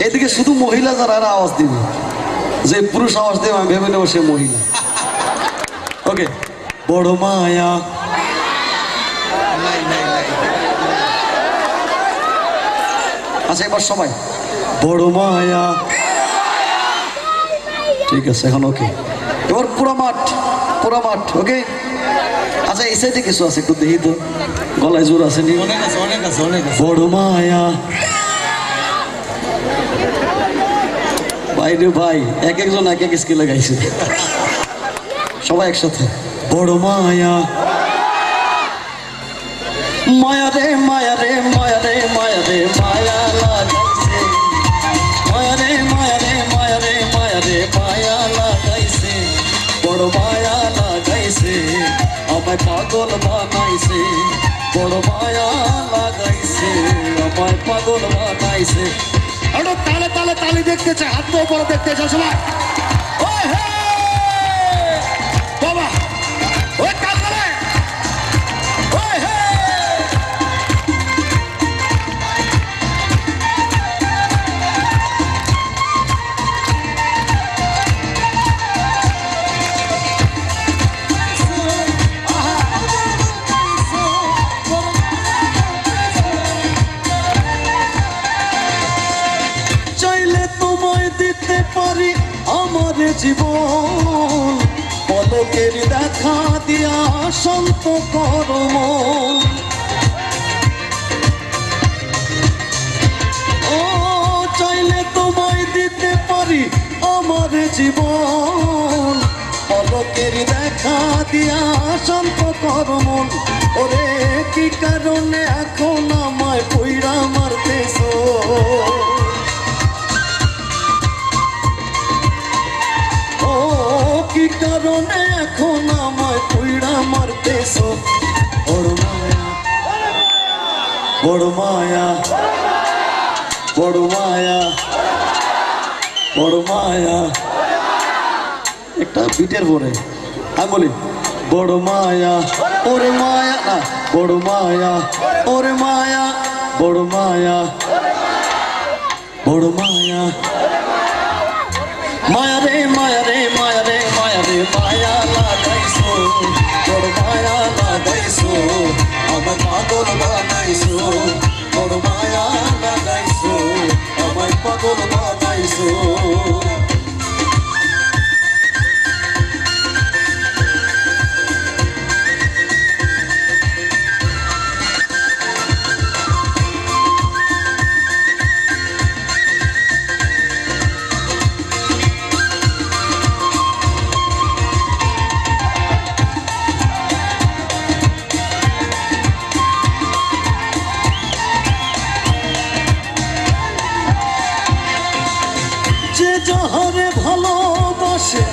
এদিকে শুধু মহিলা যারা আওয়াজ দিবে, যে পুরুষ আওয়াজ দেবে আমি ভেবে নেব সে মহিলা। ওকে, বড় মায়া। আচ্ছা, এবার সবাই বড় মায়া, ঠিক আছে, এখন ওকে। এবার পুরা মাঠ, পুরা মাঠ। ওকে, আচ্ছা, এই সাইডে কিছু আছে, একটু দেখি তো, গলায় জোর আছে নি? বড় মায়া। ভাই রে ভাই, এক একজন এক এক স্কেলে গাইছে, সবাই একসাথে। বড় মায়া, মায়া রে মায়া রে মায়া রে মায়া রে মায়া লাগাইছে, মায়া রে মায়া রে মায়া রে মায়া রে মায়া লাগাইছে, বড় মায়া লাগাইছে, আমায় পাগল বানাইছে, বড় মায়া লাগাইছে, আমায় পাগল বানাইছে। একটু তালে তালে তালি দেখতে চাই, হাত উপরে দেখতে চাই সবাই। ওই হে বাবা, ওই কাজ করে, ওই হে। তোমায় দিতে পারি আমার জীবন, পলকের দেখা দিয়া শান্ত করো মন। ও চাইলে তোমায় দিতে পারি আমার জীবন, পলকের দেখা দিয়া শান্ত করো মন। ওরে কি কারণে এখন আমায় পইড়া মারতেছো, ও কি কারণে এখন আমায় পইড়া মারতেছো। বড় মায়া, বড় মায়া, বড় মায়া, বড় মায়া। একটা বিটের পরে আমি বলি বড় মায়া ওরে মায়া, না বড় মায়া ওরে মায়া, বড় মায়া, বড় মায়া। মায়া রে মায়া রে মায়া রে মায়া রে মায়া লাগাইছো, বড় মায়া লাগাইছো, আমায় পাগল বানাইছো, বড় মায়া লাগাইছো, আমায় পাগল বানাইছো। যে যাহারে ভালোবাসে,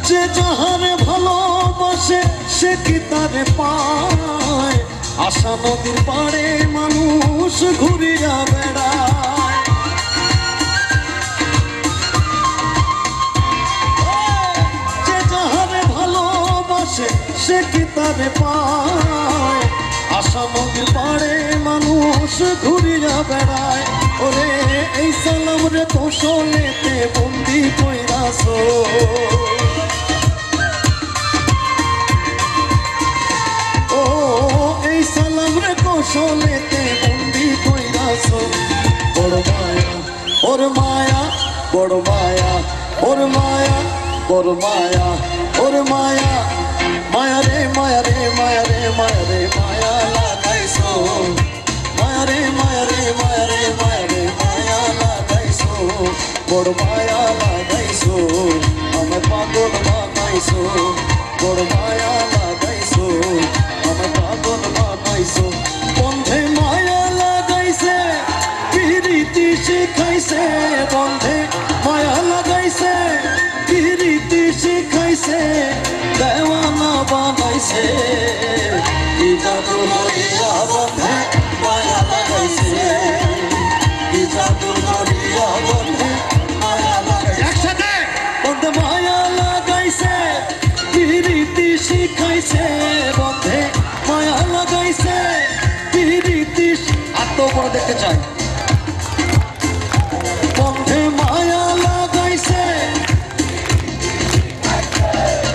যে যাহারে ভালোবাসে সে কি তারে পায়, আশা নদীর পাড়ে মানুষ ঘুরিয়া বেড়ায়। যে যাহারে ভালোবাসে সে কি তারে পায়, আশা নদীর পাড়ে মানুষ ঘুরিয়া বেড়ায়। ওরে এই সালাম রে কৌশলেতে বন্দি কইরাছো, ও এই সালাম রে কৌশলেতে বন্দি কইরাছো। বড় মায়া ওর মায়া, বড় মায়া ওর মায়া, বড় মায়া ওর মায়া। মায়া রে মায়া রে মায়া রে মায়া রে মায়া লাগাইছো, মায়া রে মায়া রে মায়া রে মায়া রে মায়া লাগাইছো, বড় মায়া লাগাইছো, আমায় পাগল বানাইছো, বড় মায়া লাগাইছো, আমায় পাগল বানাইছো। বন্ধে মায়া লাগাইছে পিরিতি শিখাইছে, বন্ধে মায়া লাগাইছে পিরিতি শিখাইছে, দেওয়ানা বানাইছে, কি জাদু করিয়া বন্ধে মায়া লাগাইছে, কি জাদু করিয়া বন্ধে মায়া লাগাইছে। একসাথে বন্ধে মায়া লাগাইছে পিরিতি শিখাইছে, বন্ধে মায়া লাগাইছে পিরিতি। আর তো বড় দেখতে চাই। বন্ধে মায়া লাগাইছে,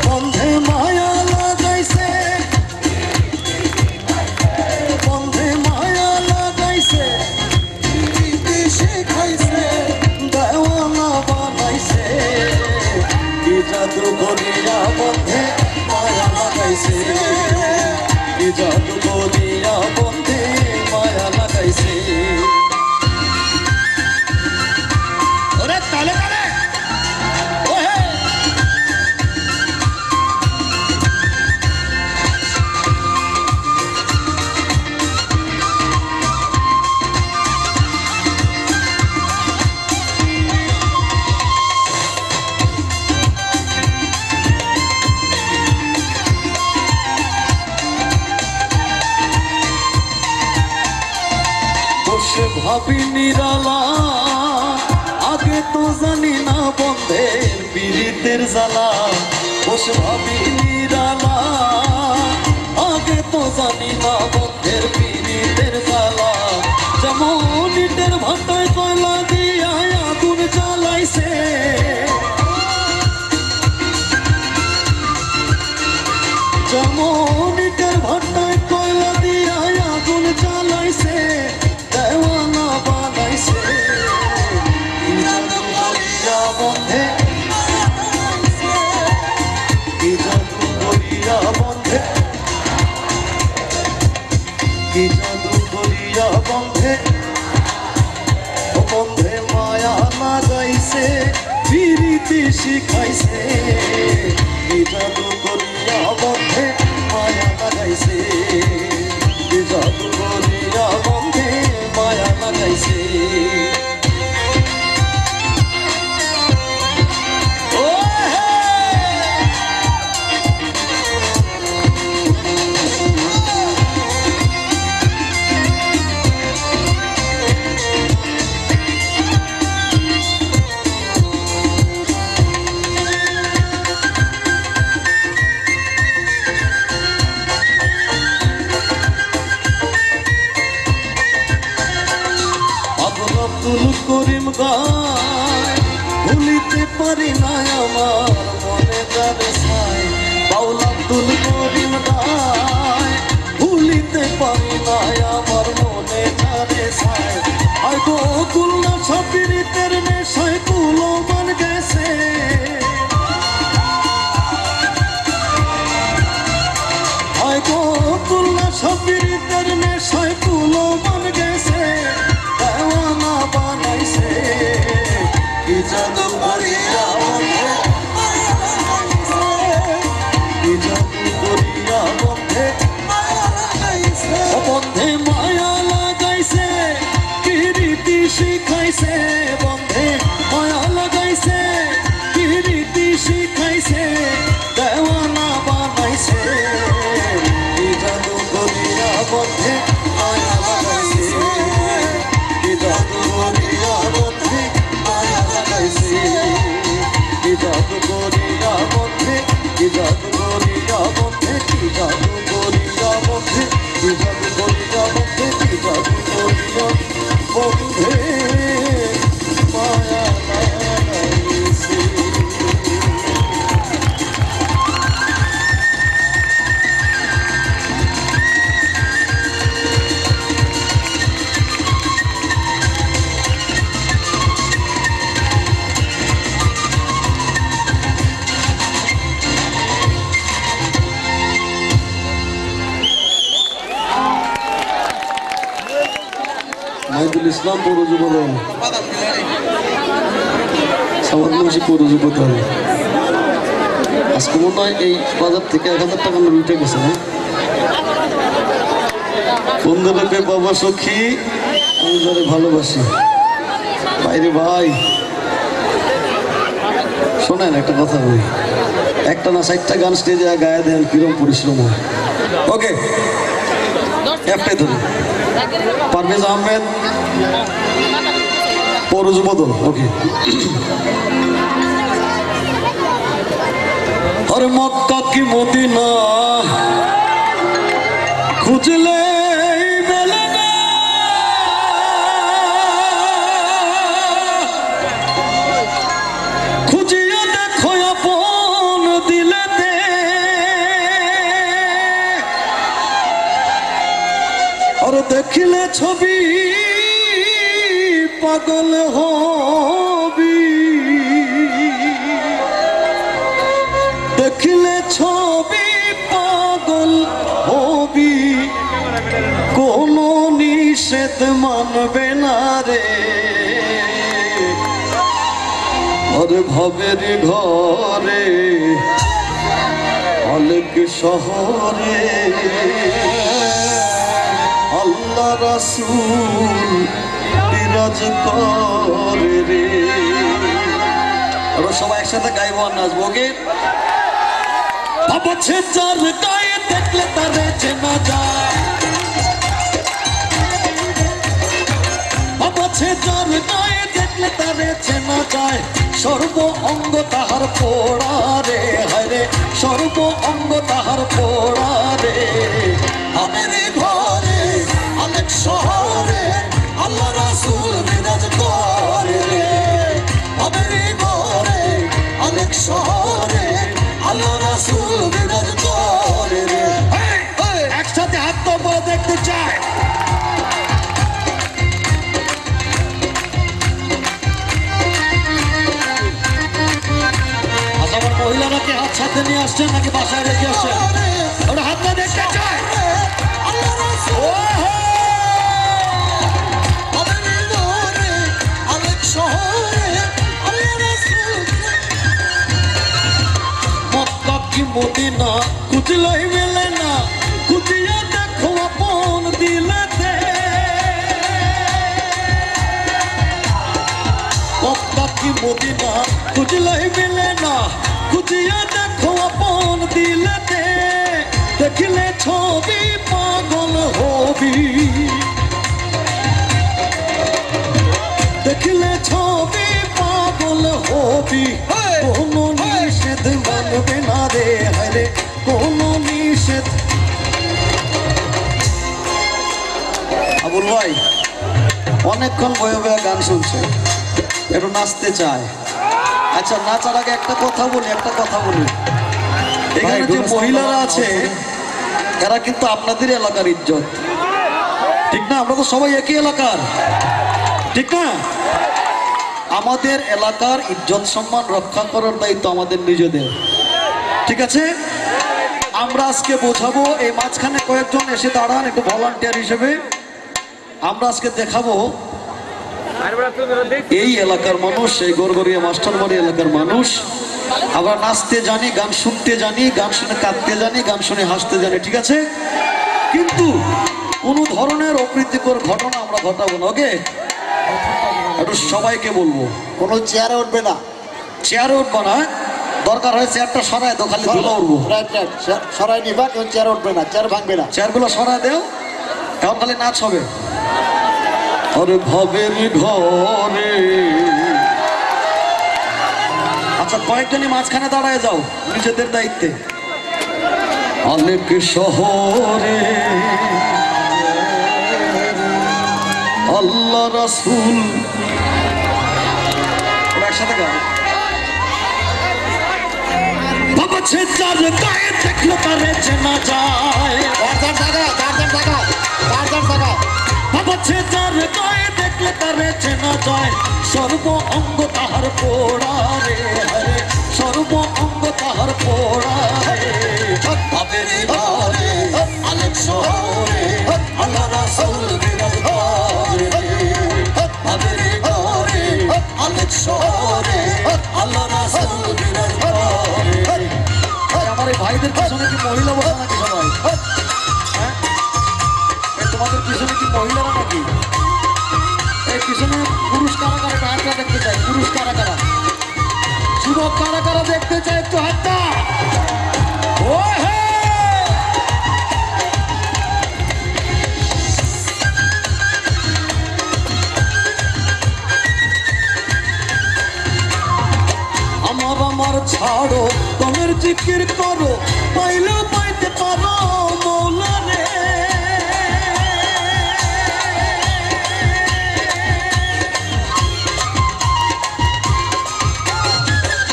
বন্ধে মায়া লাগাইছে, বন্ধে মায়া লাগাইছে পিরিতি শিখাইছে, দেওয়ানা বানাইছে, কি জাদু করিয়া বন্ধে মায়া লাগাইছে, কি জাদু করিয়া বন্ধে মায়া লাগাইছে। ওরে তালে তালে ওহে বসে ভাবি নিরালা, আগে তো জানি না বন্ধের পীড়িতের জ্বালা। বসে ভাবি নিরালা, আগে তো জানি না বন্ধের পীড়িতের জ্বালা। যেমন ইটের ভাটায় কয়লা দিয়া আগুন জ্বালাইছে, যেমন ইটের ভাটায় কয়লা দিয়া আগুন জ্বালাইছে, দেওয়ানা বানাইছে। রীতি শিখাইছে কি জাদু করিয়া বন্ধে মায়া লাগাইছে কি জাদু করিয়া বন্ধে মায়া লাগাইছে আব্দুল করিম গায় ভুলিতে পারি না আমার মনে যাবে ছাই বাউল আব্দুল করিম গায় ভুলিতে পারি না আমার মনে যাবে ছাই আর গোকুল না সপিরিতের নেশায় কুলো মান গেছে আর গোকুল না সপিরিতের নেশায় কুলো মান গেছে দেওয়ানা বানাইছে কি জাদু করিয়া বন্ধে কি জাদু করিয়া বন্ধে বন্ধে মায়া লাগাইছে কি রীতি শিখাইছে বন্ধে মায়া লাগাইছে কি রীতি শিখাইছে দেওয়ানা বানাইছে কি জাদু করিয়া বন্ধে মায়া লাগাইছে কি জাদু করিয়া বন্ধে মায়া লাগাইছে কি জাদু করিয়া বন্ধে কি জাদু করিয়া বন্ধে কি জাদু করিয়া বন্ধে কি জাদু করিয়া বন্ধে কি জাদু করিয়া বন্ধে মায়া লাগাইছে মাইদুল ইসলাম পৌর যুব দল সামান্য পৌর যুব দল আজকে মনে হয় এই বাজার থেকে 1000 টাকা নোট উঠে গেছে না বন্ধুদেরকে বাবা সখী আমি যারা ভালোবাসি বাইরে ভাই শোনেন একটা কথা বলি একটা না 60টা গান স্টেজে গায়ে দেন কিরম পরিশ্রম হয় ওকে একটাই ধরুন পারভেজ আহমেদ পৌর যুব দল ওকে আর মক্কা কি মদিনা খুঁজলে মেলে না খুঁজিয়ে দেখো আপন দিলেতে আর দেখিলে ছবি পাগল হবি দেখিলে ছবি পাগল হবি কোন নিষেধ মানবে না রে আরে ভবের ঘরে অনেক শহরে আল্লাহ রাসূল বিরাজ করে রে আমরা সবাই একসাথে গাইবো আর নাচবো ওকে ভাবছে যার গায়ে দেখলে তারে চেনা যায় ভাবছে যার গায়ে দেখলে তারে চেনা যায় সর্ব অঙ্গ তাহার পোড়া রে হায় রে সর্ব অঙ্গ তাহার পোড়া রে আমের ঘরে অনেক শহরে আল্লাহ রাসূল বিরাজ করে রে আমের ঘরে অনেক শহরে আল্লাহ রাসূল বিরাজ করে রে একসাথে হাত তোলা দেখতে চায় আমার মহিলারা কি হাত সাথে নিয়ে আসছেন নাকি বাসায় রেখে আসছেন ওরা হাতটা দেখতে চায় মদিনা খুঁজলেই মেলে না, খুঁজিয়া দেখো আপন দিলেতে। মক্কা কি মদিনা খুঁজলেই মেলে না, খুঁজিয়া দেখো আপন দিলেতে। দেখলে ছবি পাগল হবি, দেখলে ছবি পাগল হবি। কোনো নিষেধ মানবে না রে, হায়রে কোনো নিষেধ। আবুল ভাই অনেকক্ষণ বয়ে বয়ে গান শুনছে, একটু নাচতে চায়। আচ্ছা নাচার আগে একটা কথা বলি, এখানে যে মহিলারা আছে এরা কিন্তু আপনাদের এলাকার ইজ্জত, ঠিক না? আমরা তো সবাই একই এলাকার, ঠিক না? আমাদের এলাকার ইজ্জত সম্মান রক্ষা করার দায়িত্ব আমাদের নিজেদের, ঠিক আছে? আমরা আজকে বোঝাবো, এই মাঝখানে কয়েকজন এসে দাঁড়ান একটু ভলান্টিয়ার হিসেবে। আমরা আজকে দেখাবো এই এলাকার মানুষ, এই গড়গড়িয়া মাস্টারবাড়ি এলাকার মানুষ আমরা নাচতে জানি, গান শুনতে জানি, গান শুনে কাঁদতে জানি, গান শুনে হাসতে জানি, ঠিক আছে? কিন্তু কোনো ধরনের অপ্রীতিকর ঘটনা আমরা ঘটাবো না, ওকে? একটু সবাইকে বলবো কোনো চেয়ারে উঠবে না, চেয়ারে উঠবো না, দরকার হয় চেয়ারটা সরায় দাও, খালি ধুলা উঠবো। সরাই নিবা, কেউ চেয়ারে উঠবে না, চেয়ার ভাঙবে না। চেয়ারগুলো সরায় দেও, এখন খালি নাচ হবে। আরে ভবের ঘরে, আচ্ছা কয়েকজনই মাঝখানে দাঁড়ায় যাও নিজেদের দায়িত্বে। অনেক শহরে আল্লাহ রাসূল, একসাথে গাও। বাবা ছে যার গায়ে দেখলো তারে চেনা যায়, বাবা ছে যার গায়ে দেখলে তারে চেনা যায়। সর্ব অঙ্গ তাহার পোড়া রে, হরে সর্ব অঙ্গ তাহার পোড়া রে। ভাবের ঘরে আলেক শহরে আল্লাহ রাসূল বিরাজ করে, ভাবের ঘরে আলেক শহরে আল্লাহ রাসূল বিরাজ করে। আমার এই ভাইদের পিছনে কি মহিলা বসে নাকি সবাই? হ্যাঁ, তোমাদের পিছনে কি মহিলারা নাকি? এই পিছনে পুরুষ কারা কারা হাতটা দেখতে চাই, পুরুষ কারা কারা, যুবক কারা কারা দেখতে চাই, একটু হাতটা। ও হে আমার আমার ছাড়ো, তোমার জিকির করো, পাইলেও পাইতে পারো মৌলা রে।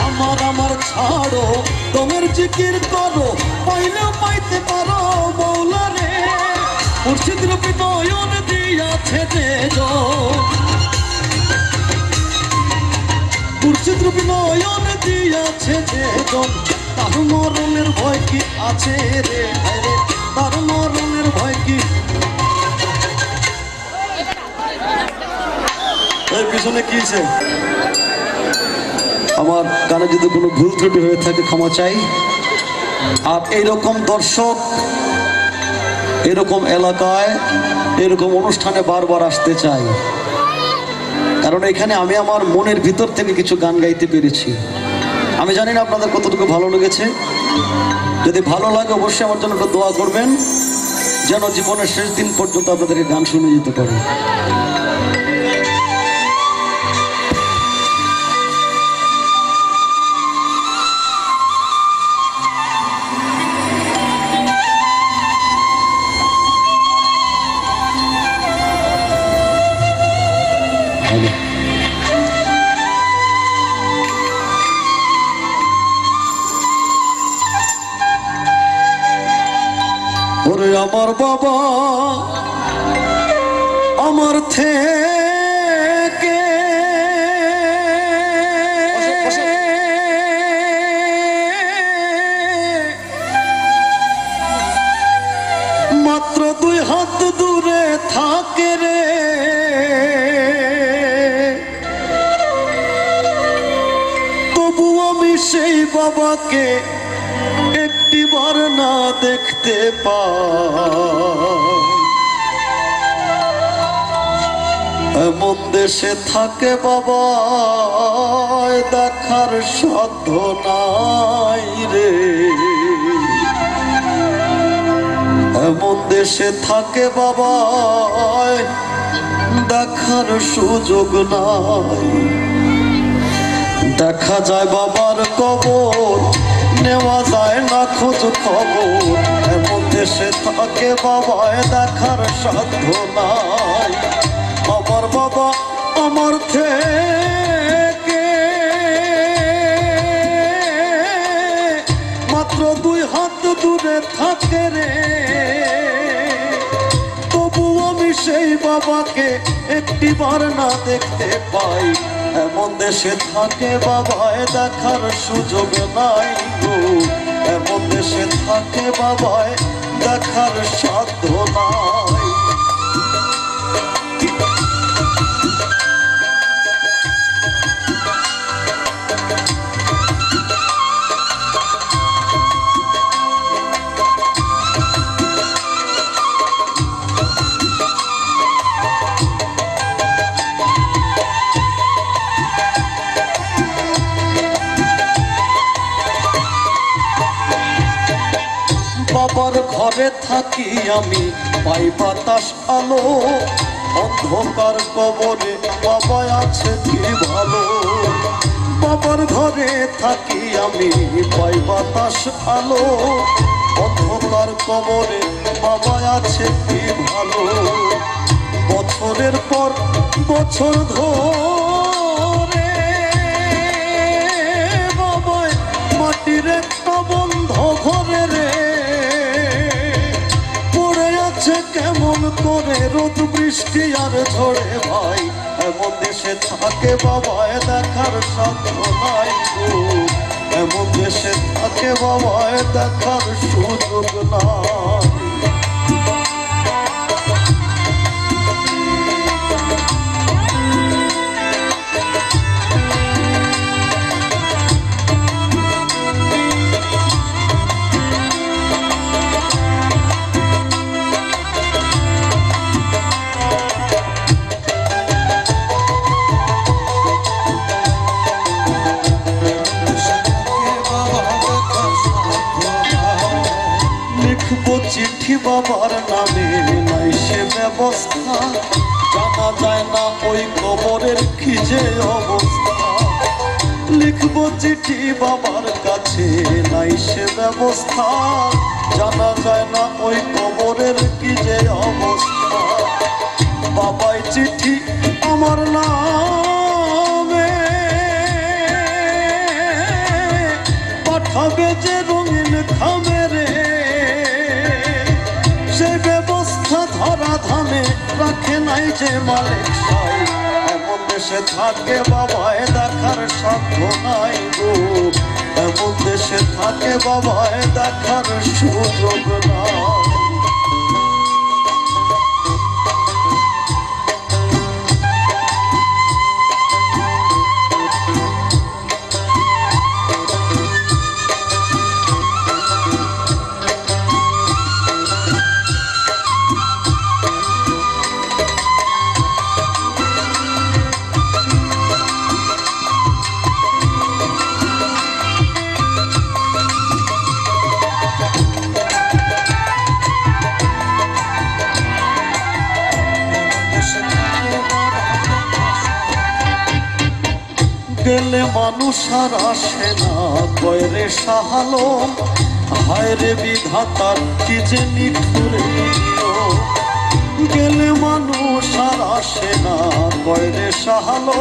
আমার আমার ছাড়ো, তোমার জিকির করো, পাইলেও পাইতে পারো মৌলা রে। মুর্শিদ রূপী নয়ন দিয়াছে যে জন, মুর্শিদ রূপী নয়ন দিয়াছে যে জন, তার মরণের ভয় কি আছে রে, রে তার মরণের ভয় কি? এর পিছনে কি আছে? আমার গানে যদি কোনো ভুল ত্রুটি হয়ে থাকে ক্ষমা চাই। আর এইরকম দর্শক এরকম এলাকায় এরকম অনুষ্ঠানে বারবার আসতে চাই, কারণ এখানে আমি আমার মনের ভিতর থেকে কিছু গান গাইতে পেরেছি। আমি জানি না আপনাদের কতটুকু ভালো লেগেছে। যদি ভালো লাগে অবশ্যই আমার জন্য একটু দোয়া করবেন, যেন জীবনের শেষ দিন পর্যন্ত আপনাদেরকে গান শুনে যেতে পারি। ওরে আমার বাবা আমার থেকে মাত্র 2 হাত দূরে থাকে রে, তবু আমি সেই বাবাকে একটিবার না দেখতে পাই, এমন দেশে থাকে বাবা দেখার সাধ্য নাই রে। এমন দেশে থাকে বাবা দেখার সুযোগ নাই। দেখা যায় বাবার কবর, নেওয়া যায় না খোঁজ খবর, এমন দেশে থাকে বাবা দেখার সাধ্য নাই। আমার বাবা আমার থেকে মাত্র 2 হাত দূরে থাকে রে, তবু আমি সেই বাবাকে একটিবার না দেখতে পাই। এমন দেশে থাকে বাবায় দেখার সুযোগ নাই গো, এমন দেশে থাকে বাবায় দেখার সাধ্য নাই। বাবার ঘরে থাকি আমি, পাই বাতাস আলো, অন্ধকার কবরে বাবা আছে কি ভালো। বাবার ঘরে থাকি আমি, পাই বাতাস আলো, অন্ধকার কবরে বাবা আছে কি ভালো। বছরের পর বছর ধরে বাবায় মাটির একটা বন্ধ ঘরে রে, কেমন করে রোদ বৃষ্টি আর ঝড়ে ভাই। এমন দেশে থাকে বাবায় দেখার সাধ্য নাই গো, এমন দেশে থাকে বাবায় দেখার সুযোগ নাই। চিঠি বাবার নামে নাই সে ব্যবস্থা, জানা যায় না ওই কবরের কি যে অবস্থা। লিখবো চিঠি বাবার কাছে নাই সে ব্যবস্থা, জানা যায় না ওই কবরের কি যে অবস্থা। বাবাই চিঠি আমার নামে পাঠাবে যে রঙিন খামে রে, ধরা ধামে রাখে নাই যে মালিক সাই। এমন দেশে থাকে বাবায় দেখার সাধ্য নাই গো, এমন দেশে থাকে বাবায় দেখার সুযোগ নাই। গেলে মানুষ আর আসে না কয়রে সাহালো, হায় রে বিধাতার কি যে নিঠুরে নিয়ম। গেলে মানুষ আর আসে না কয়রে সাহালো,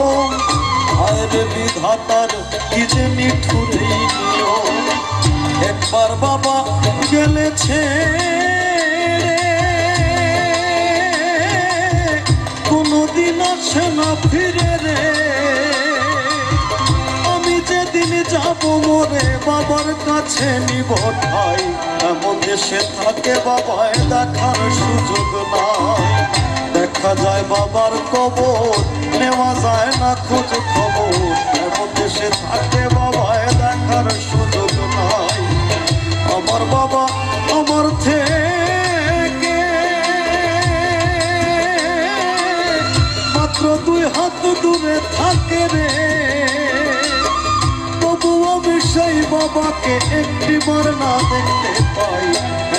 হায় রে বিধাতার কি যে নিঠুরে নিয়ম। একবার বাবা গেলেছে কোনদিন আসে না ফিরে রে, যাব মোরে বাবার কাছে নিব ঠাই। এমন দেশে থাকে বাবায় দেখার সুযোগ নাই, দেখা যায় বাবার কবর, নেওয়া যায় না খোঁজ খবর। এমন দেশে থাকে বাবায় দেখার সুযোগ নাই। আমার আর বাবা আমার থেকে মাত্র 2 হাত দূরে থাকে রে, তবু আমি সেই বাবাকে একটিবার না দেখতে পাই।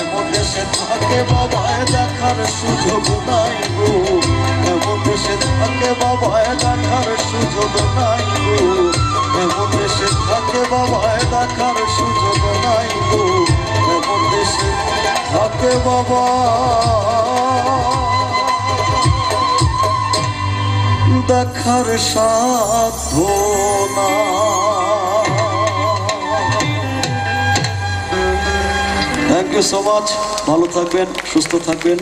এমন দেশে থাকে বাবায় দেখার সুযোগ নাই গো, এমন দেশে থাকে বাবায় দেখার সুযোগ নাই গো, এমন দেশে থাকে বাবায় দেখার সুযোগ নাই গো, এমন দেশে থাকে বাবা দেখার সাধ্য না। Thank you so much. ভালো থাকবেন, সুস্থ থাকবেন,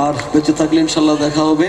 আর বেঁচে থাকলে ইনশাল্লাহ দেখা হবে।